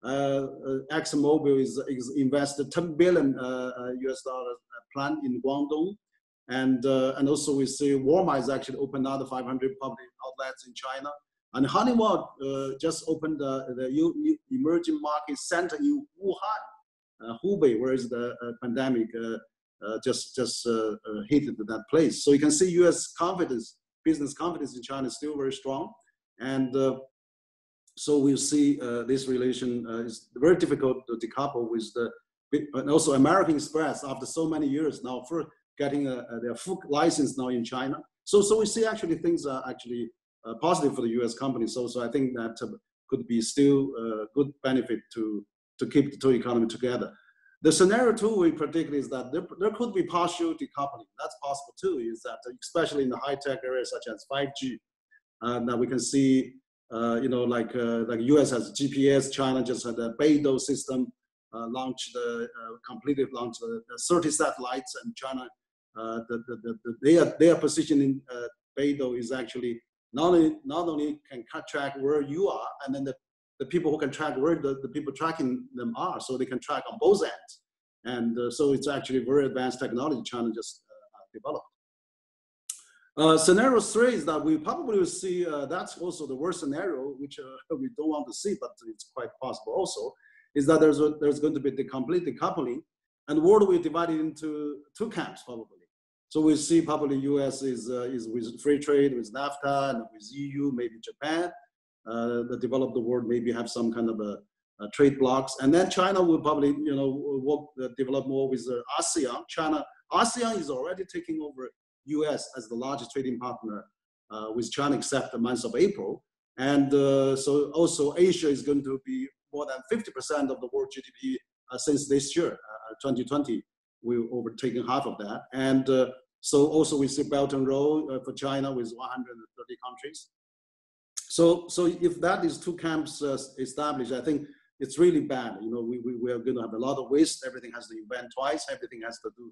S4: ExxonMobil is invested $10 billion US dollars plant in Guangdong, and also we see Walmart is actually opened another 500 public outlets in China. And Honeywell just opened the emerging market center in Wuhan, Hubei, where is the pandemic just hit that place. So you can see U.S. confidence, business confidence in China is still very strong. And so we'll see this relation is very difficult to decouple with and also American Express, after so many years now, for getting their full license now in China. So we see actually things are actually positive for the U.S. companies. So I think that could be still a good benefit to keep the 2 economies together. The scenario 2 we predict is that there could be partial decoupling. That's possible too, is that especially in the high-tech areas such as 5G, that we can see, like U.S. has GPS, China just had a Beidou system, completely launched 30 satellites, and China, their position in Beidou is actually not only can track where you are, and then the people who can track where the people tracking them are, so they can track on both ends. And so it's actually very advanced technology China just developed. Scenario 3 is that we probably will see, that's also the worst scenario, which we don't want to see, but it's quite possible also, is that there's going to be the complete decoupling, and the world will be divided into 2 camps probably. So we see probably U.S. is with free trade, with NAFTA, and with EU, maybe Japan. The developed world maybe have some kind of a trade blocks, and then China will probably develop more with ASEAN. ASEAN is already taking over U.S. as the largest trading partner with China, except the month of April. And so also Asia is going to be more than 50% of the world GDP since this year, 2020. We're overtaking half of that. And so also we see Belt and Road for China with 130 countries. So if that is 2 camps established, I think it's really bad. We are going to have a lot of waste. Everything has to invent twice. Everything has to do,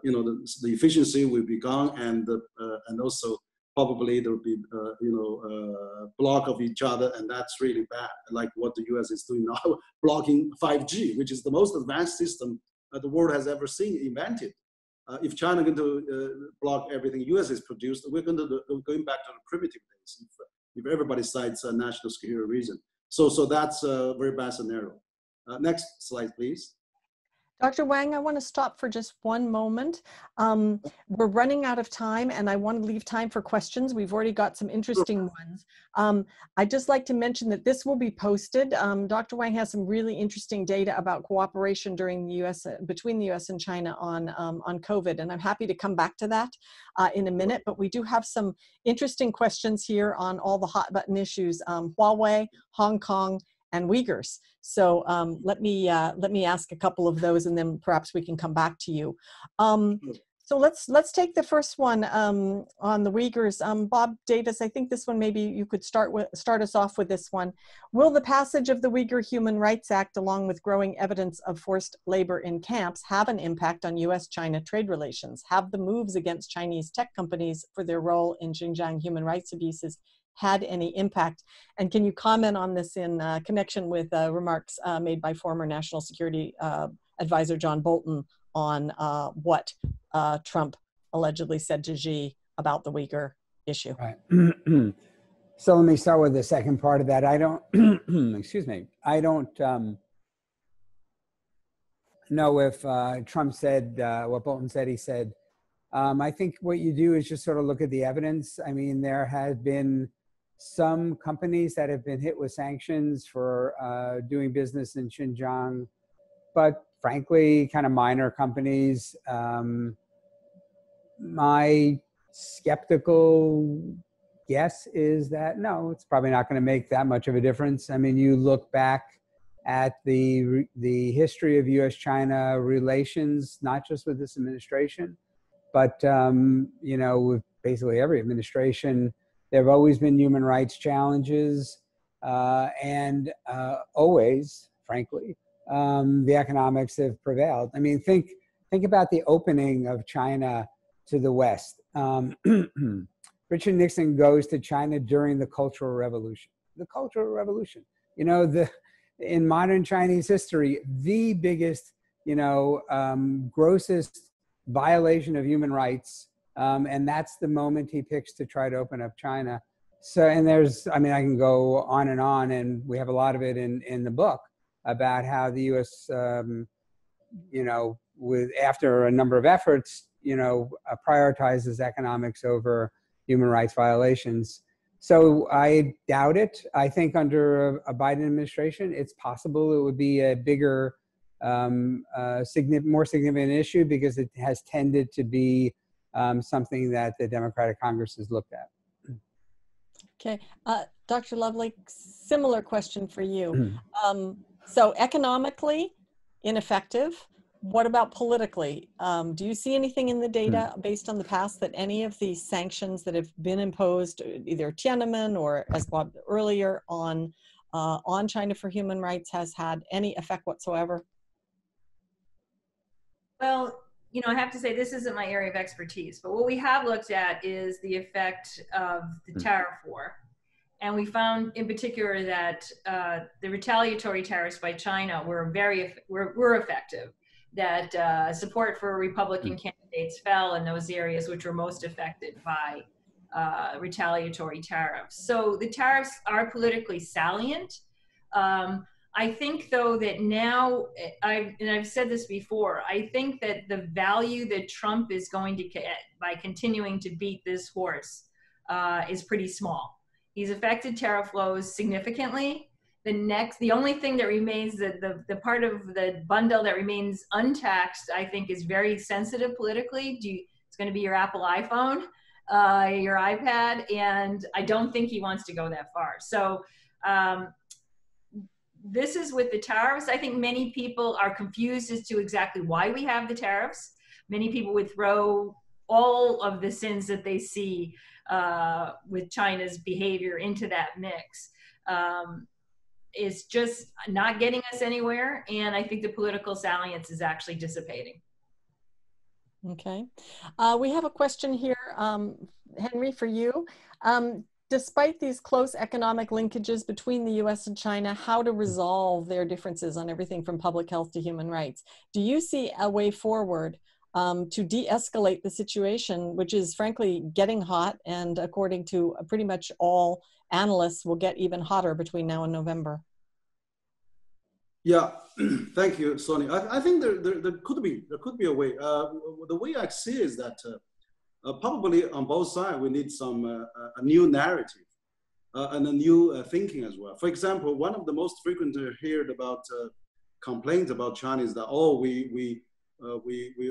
S4: the efficiency will be gone, and also probably there will be, block of each other, and that's really bad. Like what the U.S. is doing now, blocking 5G, which is the most advanced system the world has ever seen invented. If China is going to block everything U.S. is produced, we're going back to the primitive days. If everybody cites a national security reason. So that's a very bad scenario. Next slide, please.
S1: Dr. Wang, I want to stop for just one moment. We're running out of time, and I want to leave time for questions. We've already got some interesting ones. I'd just like to mention that this will be posted. Dr. Wang has some really interesting data about cooperation between the U.S. and China on COVID, and I'm happy to come back to that in a minute. But we do have some interesting questions here on all the hot button issues: Huawei, Hong Kong, and Uyghurs. So let me ask a couple of those, and then perhaps we can come back to you. So let's take the first one on the Uyghurs. Bob Davis, I think this one maybe you could start us off with this one. Will the passage of the Uyghur Human Rights Act, along with growing evidence of forced labor in camps, have an impact on U.S.-China trade relations? Have the moves against Chinese tech companies for their role in Xinjiang human rights abuses had any impact? And can you comment on this in connection with remarks made by former National Security Advisor John Bolton on what Trump allegedly said to Xi about the Uyghur issue?
S2: Right. So let me start with the second part of that. I don't, excuse me, I don't know if Trump said what Bolton said. He said, I think what you do is just sort of look at the evidence. I mean, there have been some companies that have been hit with sanctions for doing business in Xinjiang, but frankly, kind of minor companies. My skeptical guess is that no, it's probably not going to make that much of a difference. I mean, you look back at the history of U.S.-China relations, not just with this administration, but you know, with basically every administration, there have always been human rights challenges, and always, frankly, the economics have prevailed. I mean, think about the opening of China to the West. Richard Nixon goes to China during the Cultural Revolution. The Cultural Revolution, you know, in modern Chinese history, the biggest, you know, grossest violation of human rights, and that's the moment he picks to try to open up China. So, and there's, I mean, I can go on, and we have a lot of it in the book about how the U.S., you know, after a number of efforts, you know, prioritizes economics over human rights violations. So I doubt it. I think under a Biden administration, it's possible it would be a bigger, more significant issue because it has tended to be something that the Democratic Congress has looked at.
S1: Okay, Dr. Lovely, similar question for you. So economically ineffective. What about politically? Do you see anything in the data based on the past that any of these sanctions that have been imposed, either Tiananmen or as Bob earlier on China for human rights, has had any effect whatsoever?
S3: Well, you know, I have to say this isn't my area of expertise, but what we have looked at is the effect of the tariff war. And we found in particular that the retaliatory tariffs by China were were effective, that support for Republican candidates fell in those areas which were most affected by retaliatory tariffs. So the tariffs are politically salient. I think, though, that now, and I've said this before, I think that the value that Trump is going to get by continuing to beat this horse is pretty small. He's affected tariff flows significantly. The only thing that remains, the part of the bundle that remains untaxed, I think, is very sensitive politically. It's going to be your Apple iPhone, your iPad, and I don't think he wants to go that far. So this is with the tariffs. I think many people are confused as to exactly why we have the tariffs. Many people would throw all of the sins that they see with China's behavior into that mix. It's just not getting us anywhere, and I think the political salience is actually dissipating.
S1: Okay. We have a question here, Henry, for you. Despite these close economic linkages between the US and China, how to resolve their differences on everything from public health to human rights? Do you see a way forward to de-escalate the situation, which is frankly getting hot, and according to pretty much all analysts will get even hotter between now and November?
S4: Yeah, thank you, Sonny. I think there could be a way. The way I see is that probably on both sides we need some a new narrative and a new thinking as well. For example, one of the most frequent heard about complaints about China is that we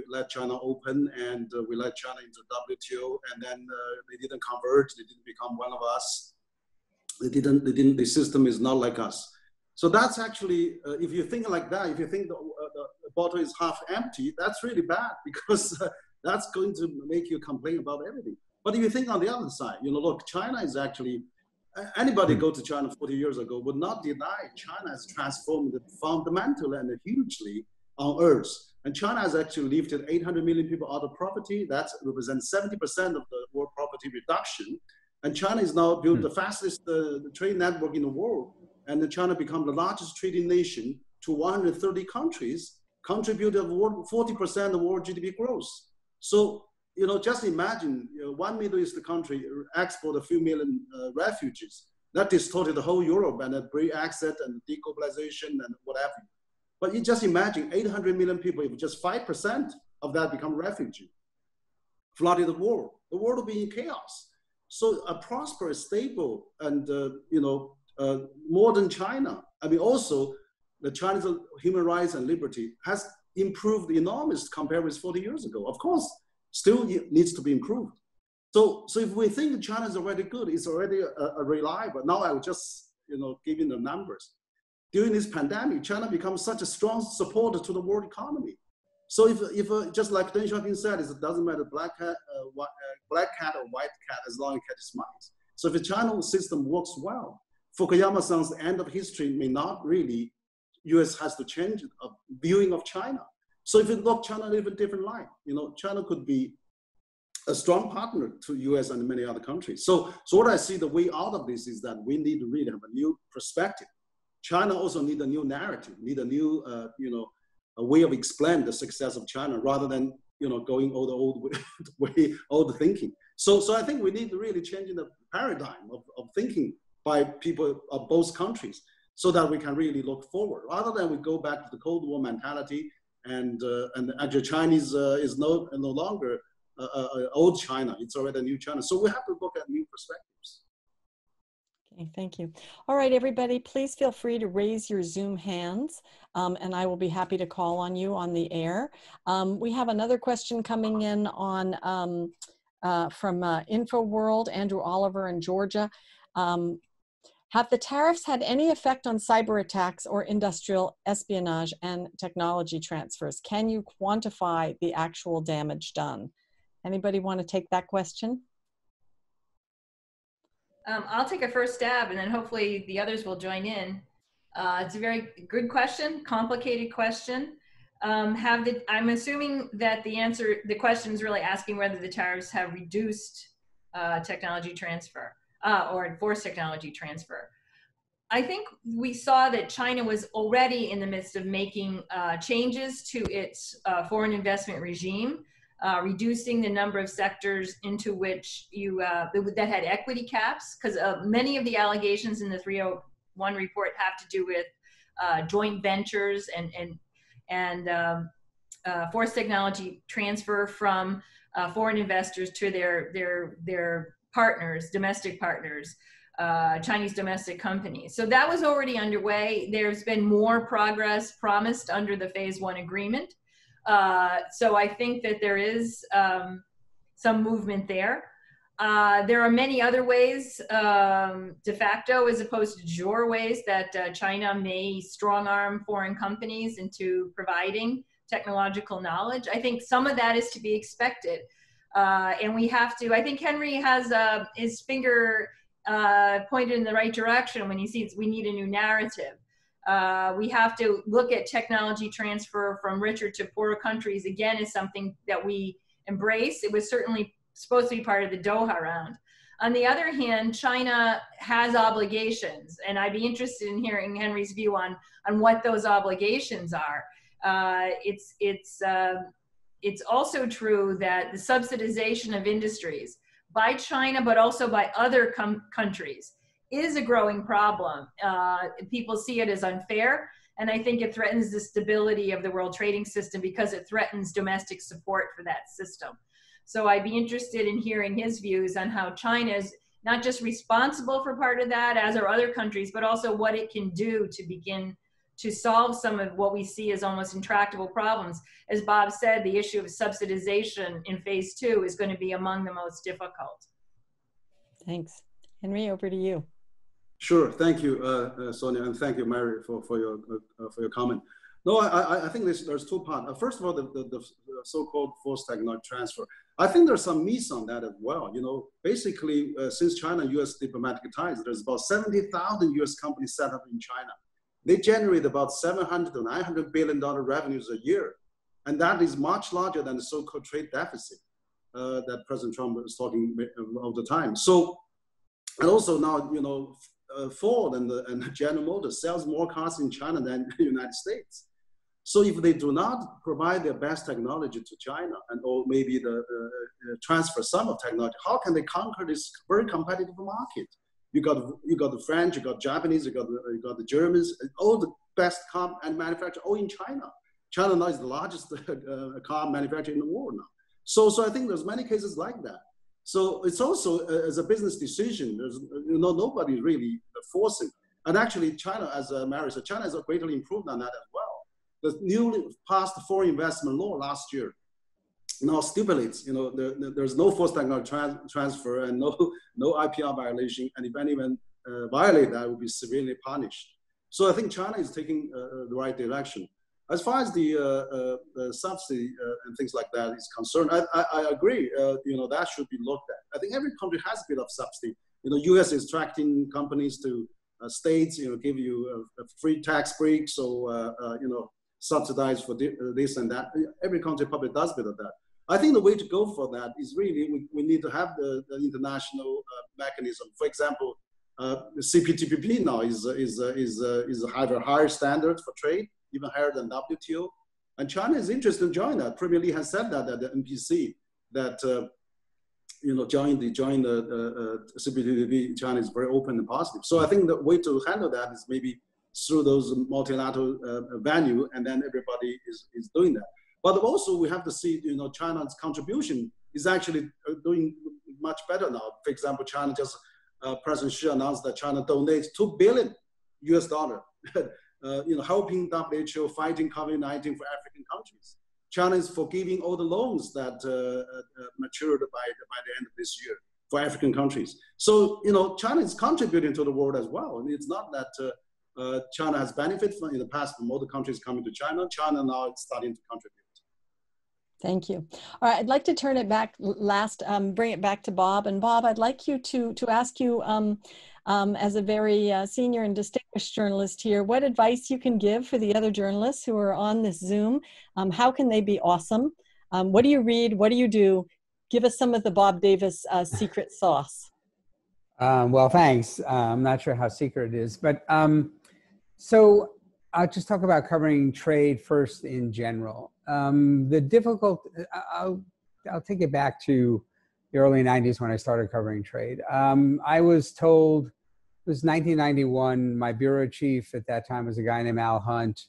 S4: let China open and we let China into WTO, and then they didn't converge, they didn't become one of us. The system is not like us. So that's actually, if you think like that, if you think the bottle is half empty, that's really bad, because that's going to make you complain about everything. But if you think on the other side, look, China is actually, anybody go to China 40 years ago would not deny China has transformed fundamentally and hugely on Earth. And China has actually lifted 800 million people out of poverty. That represents 70% of the world poverty reduction. And China is now built the fastest trade network in the world. And China become the largest trading nation to 130 countries, contributed 40% of world GDP growth. So, just imagine one Middle East country export a few million refugees. That distorted the whole Europe and Brexit and deglobalization and whatever. But you just imagine 800 million people, if just 5% of that become refugees, flooded the world will be in chaos. So a prosperous, stable, and modern China, also the Chinese human rights and liberty has improved enormously compared with 40 years ago. Of course, still needs to be improved. So if we think China is already good, it's already a reliable. Now I will just give you the numbers. During this pandemic, China becomes such a strong supporter to the world economy. So if just like Deng Xiaoping said, it doesn't matter black cat or white cat as long as cat is smiles. So if the China system works well, Fukuyama-san's end of history may not really, US has to change a viewing of China. So if you look China live a different life, China could be a strong partner to US and many other countries. So what I see the way out of this is that we need to really have a new perspective. China also need a new narrative, need a new, a way of explaining the success of China rather than, going all the old way, old thinking. So I think we need to really change the paradigm of thinking by people of both countries so that we can really look forward rather than we go back to the Cold War mentality and actually Chinese is no longer old China, it's already a new China. So we have to look at new perspectives.
S1: Okay, thank you. All right, everybody, please feel free to raise your Zoom hands, and I will be happy to call on you on the air. We have another question coming in on from InfoWorld, Andrew Oliver in Georgia. Have the tariffs had any effect on cyber attacks or industrial espionage and technology transfers? Can you quantify the actual damage done? Anybody want to take that question?
S3: I'll take a first stab and then hopefully the others will join in. It's a very good question, complicated question. I'm assuming that the question is really asking whether the tariffs have reduced technology transfer or enforced technology transfer. I think we saw that China was already in the midst of making changes to its foreign investment regime, reducing the number of sectors into which that had equity caps, because many of the allegations in the 301 report have to do with joint ventures and forced technology transfer from foreign investors to their partners, domestic partners, Chinese domestic companies. So that was already underway. There's been more progress promised under the Phase 1 agreement. So I think that there is some movement there. There are many other ways, de facto as opposed to jure ways, that China may strong arm foreign companies into providing technological knowledge. I think some of that is to be expected. And we have to, I think Henry has his finger pointed in the right direction when he sees we need a new narrative. We have to look at technology transfer from richer to poorer countries again as something that we embrace. It was certainly supposed to be part of the Doha round. On the other hand, China has obligations, and I'd be interested in hearing Henry's view on what those obligations are. It's also true that the subsidization of industries by China, but also by other countries, is a growing problem. People see it as unfair, and I think it threatens the stability of the world trading system because it threatens domestic support for that system. So I'd be interested in hearing his views on how China is not just responsible for part of that, as are other countries, but also what it can do to begin to solve some of what we see as almost intractable problems. As Bob said, the issue of subsidization in Phase 2 is going to be among the most difficult.
S1: Thanks. Henry, over to you.
S4: Sure, thank you, Sonia, and thank you, Mary, for your comment. No, I think there's two parts. First of all, the so-called forced technology transfer. I think there's some myths on that as well. You know, basically, since China and U.S. diplomatic ties, there's about 70,000 U.S. companies set up in China. They generate about $700 to $900 billion revenues a year. And that is much larger than the so-called trade deficit that President Trump is talking all the time. So, and also now, you know, Ford and General Motors sells more cars in China than the United States. So if they do not provide their best technology to China and or maybe transfer some of technology, how can they conquer this very competitive market? You got the French, you got Japanese, you got the Germans, all the best car and manufacturer all in China. China now is the largest car manufacturer in the world now. So I think there's many cases like that. So it's also as a business decision. There's nobody really forcing. And actually, China, as Mary said, China has greatly improved on that as well. The newly passed foreign investment law last year now stipulates, there's no forced technology transfer and no IPR violation, and if anyone violate that, will be severely punished. So I think China is taking the right direction. As far as the subsidy and things like that is concerned, I agree. That should be looked at. I think every country has a bit of subsidy. U.S. is attracting companies to states. Give you a free tax break, so subsidize for this and that. Every country probably does a bit of that. I think the way to go for that is really we need to have the international mechanism. For example, the CPTPP now is have a higher standard for trade, even higher than WTO, and China is interested in joining that. Premier Li has said that at the NPC that join the CPTPP. China is very open and positive. So I think the way to handle that is maybe through those multilateral venue, and then everybody is doing that. But also we have to see, China's contribution is actually doing much better now. For example, China just, President Xi announced that China donates $2 billion helping WHO fighting COVID-19 for African countries. China is forgiving all the loans that matured by the end of this year for African countries. So, China is contributing to the world as well. And it's not that China has benefited from in the past from all the countries coming to China. China now is starting to contribute.
S1: Thank you. All right, I'd like to turn it back bring it back to Bob. And Bob, I'd like you to ask you, as a very senior and distinguished journalist here, what advice you can give for the other journalists who are on this Zoom. How can they be awesome? What do you read? What do you do? Give us some of the Bob Davis secret sauce.
S2: Well, thanks. I'm not sure how secret it is, but so I'll just talk about covering trade first in general. I'll take it back to the early 90s when I started covering trade. I was told, it was 1991, my bureau chief at that time was a guy named Al Hunt,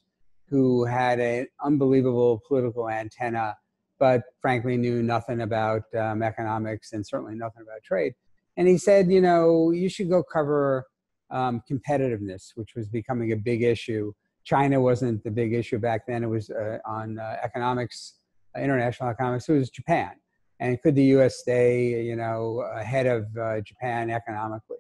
S2: who had an unbelievable political antenna, but frankly knew nothing about economics and certainly nothing about trade. And he said, you should go cover competitiveness, which was becoming a big issue. China wasn't the big issue back then. It was on economics, international economics. It was Japan. And could the U.S. stay, ahead of Japan economically?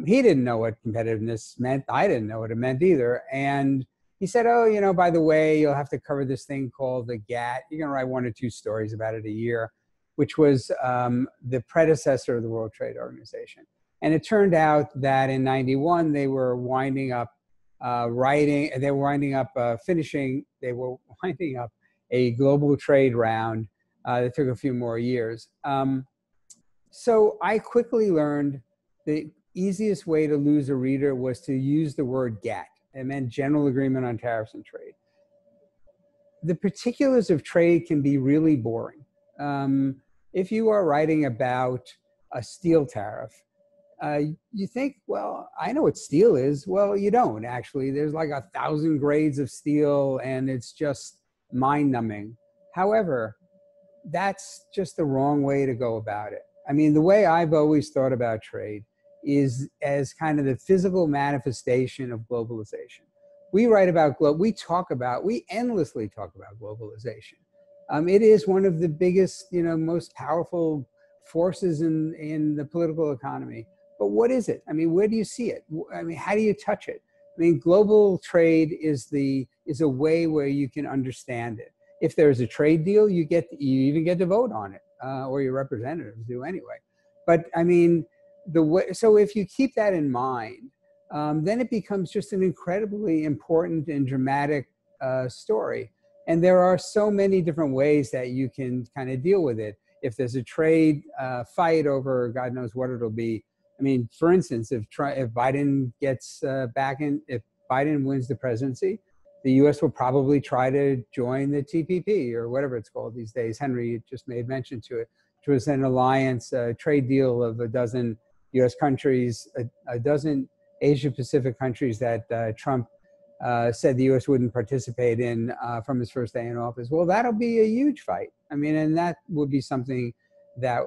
S2: He didn't know what competitiveness meant. I didn't know what it meant either. And he said, oh, by the way, you'll have to cover this thing called the GATT. You're going to write 1 or 2 stories about it a year, which was the predecessor of the World Trade Organization. And it turned out that in 91, they were winding up a global trade round that took a few more years. So I quickly learned the easiest way to lose a reader was to use the word GATT. It meant General Agreement on Tariffs and Trade. The particulars of trade can be really boring. If you are writing about a steel tariff, you think, well, I know what steel is. Well, you don't actually. There's like 1,000 grades of steel and it's just mind-numbing. However, that's just the wrong way to go about it. I mean, the way I've always thought about trade is as kind of the physical manifestation of globalization. We write about we endlessly talk about globalization. It is one of the biggest, most powerful forces in the political economy. But what is it? I mean, where do you see it? I mean, how do you touch it? I mean, global trade is the is a way where you can understand it. If there's a trade deal, you even get to vote on it, or your representatives do anyway. But I mean, so if you keep that in mind, then it becomes just an incredibly important and dramatic story. And there are so many different ways that you can kind of deal with it. If there's a trade fight over God knows what it'll be. I mean, for instance, if Biden gets if Biden wins the presidency, the U.S. will probably try to join the TPP or whatever it's called these days. Henry just made mention to it, which was an alliance, trade deal of a dozen U.S. countries, a dozen Asia-Pacific countries that Trump said the U.S. wouldn't participate in from his first day in office. Well, that'll be a huge fight. I mean, and that would be something that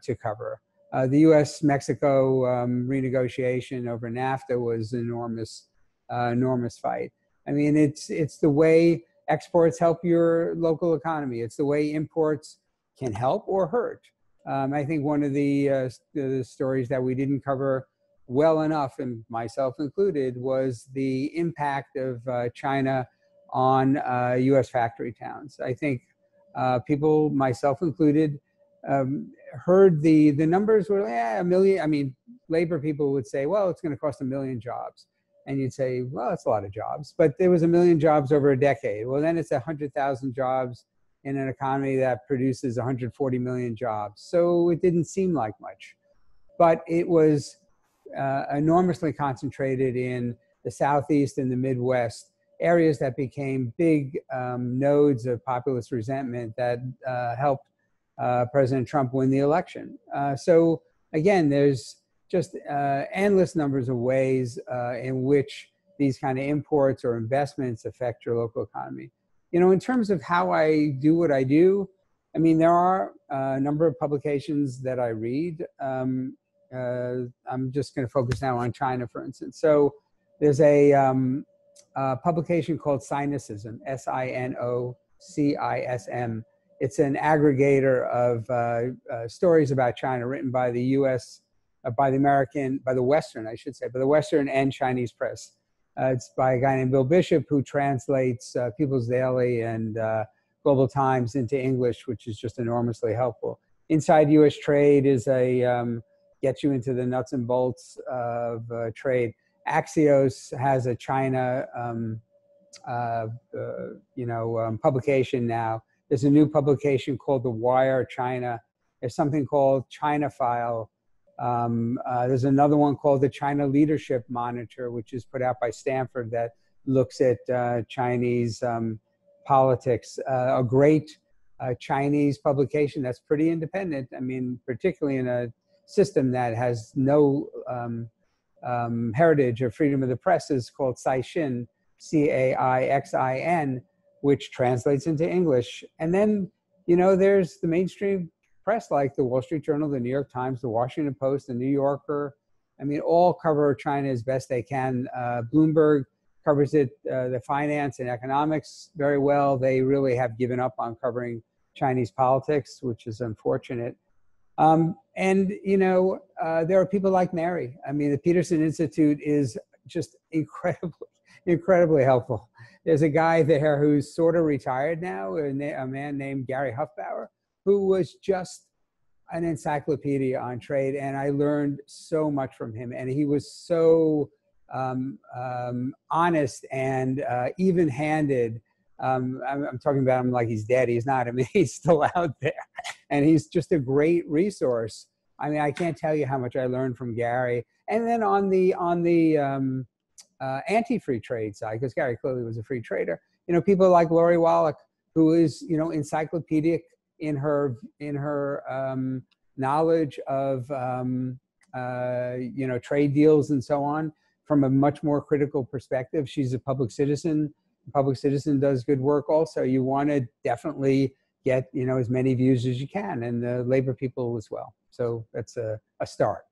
S2: to cover. The U.S.-Mexico renegotiation over NAFTA was an enormous fight. I mean, it's the way exports help your local economy. It's the way imports can help or hurt. I think one of the stories that we didn't cover well enough, and myself included, was the impact of China on U.S. factory towns. I think people, myself included, heard the numbers were 1 million. I mean, labor people would say, well, it's going to cost 1 million jobs. And you'd say, well, that's a lot of jobs. But there was 1 million jobs over a decade. Well, then it's 100,000 jobs in an economy that produces 140 million jobs. So it didn't seem like much. But it was enormously concentrated in the Southeast and the Midwest, areas that became big nodes of populist resentment that helped President Trump win the election. So again, there's just endless numbers of ways in which these kind of imports or investments affect your local economy. You know, in terms of how I do what I do, I mean, there are a number of publications that I read. I'm just going to focus now on China, for instance. So there's a publication called Sinocism, Sinocism. It's an aggregator of stories about China written by the U.S., by the Western, I should say, by the Western and Chinese press. It's by a guy named Bill Bishop, who translates People's Daily and Global Times into English, which is just enormously helpful. Inside U.S. Trade is gets you into the nuts and bolts of trade. Axios has a China publication now. There's a new publication called The Wire China. There's something called China File. There's another one called the China Leadership Monitor, which is put out by Stanford, that looks at Chinese politics. A great Chinese publication that's pretty independent. I mean, particularly in a system that has no heritage of freedom of the press, is called Caixin, Caixin, which translates into English. And then, you know, there's the mainstream press like the Wall Street Journal, the New York Times, the Washington Post, the New Yorker. I mean, all cover China as best they can. Bloomberg covers it, the finance and economics, very well. They really have given up on covering Chinese politics, which is unfortunate. And, you know, there are people like Mary. I mean, the Peterson Institute is just incredibly helpful. There's a guy there who's sort of retired now, a man named Gary Huffbauer, who was just an encyclopedia on trade. And I learned so much from him. And he was so honest and even-handed. I'm talking about him like he's dead. He's not. I mean, he's still out there. And he's just a great resource. I mean, I can't tell you how much I learned from Gary. And then on the anti-free trade side, because Gary clearly was a free trader, you know, people like Lori Wallach, who is, you know, encyclopedic in her knowledge of you know, trade deals and so on from a much more critical perspective. She's a public citizen. Public Citizen does good work also. You want to definitely get, you know, as many views as you can, and the labor people as well. So that's a start.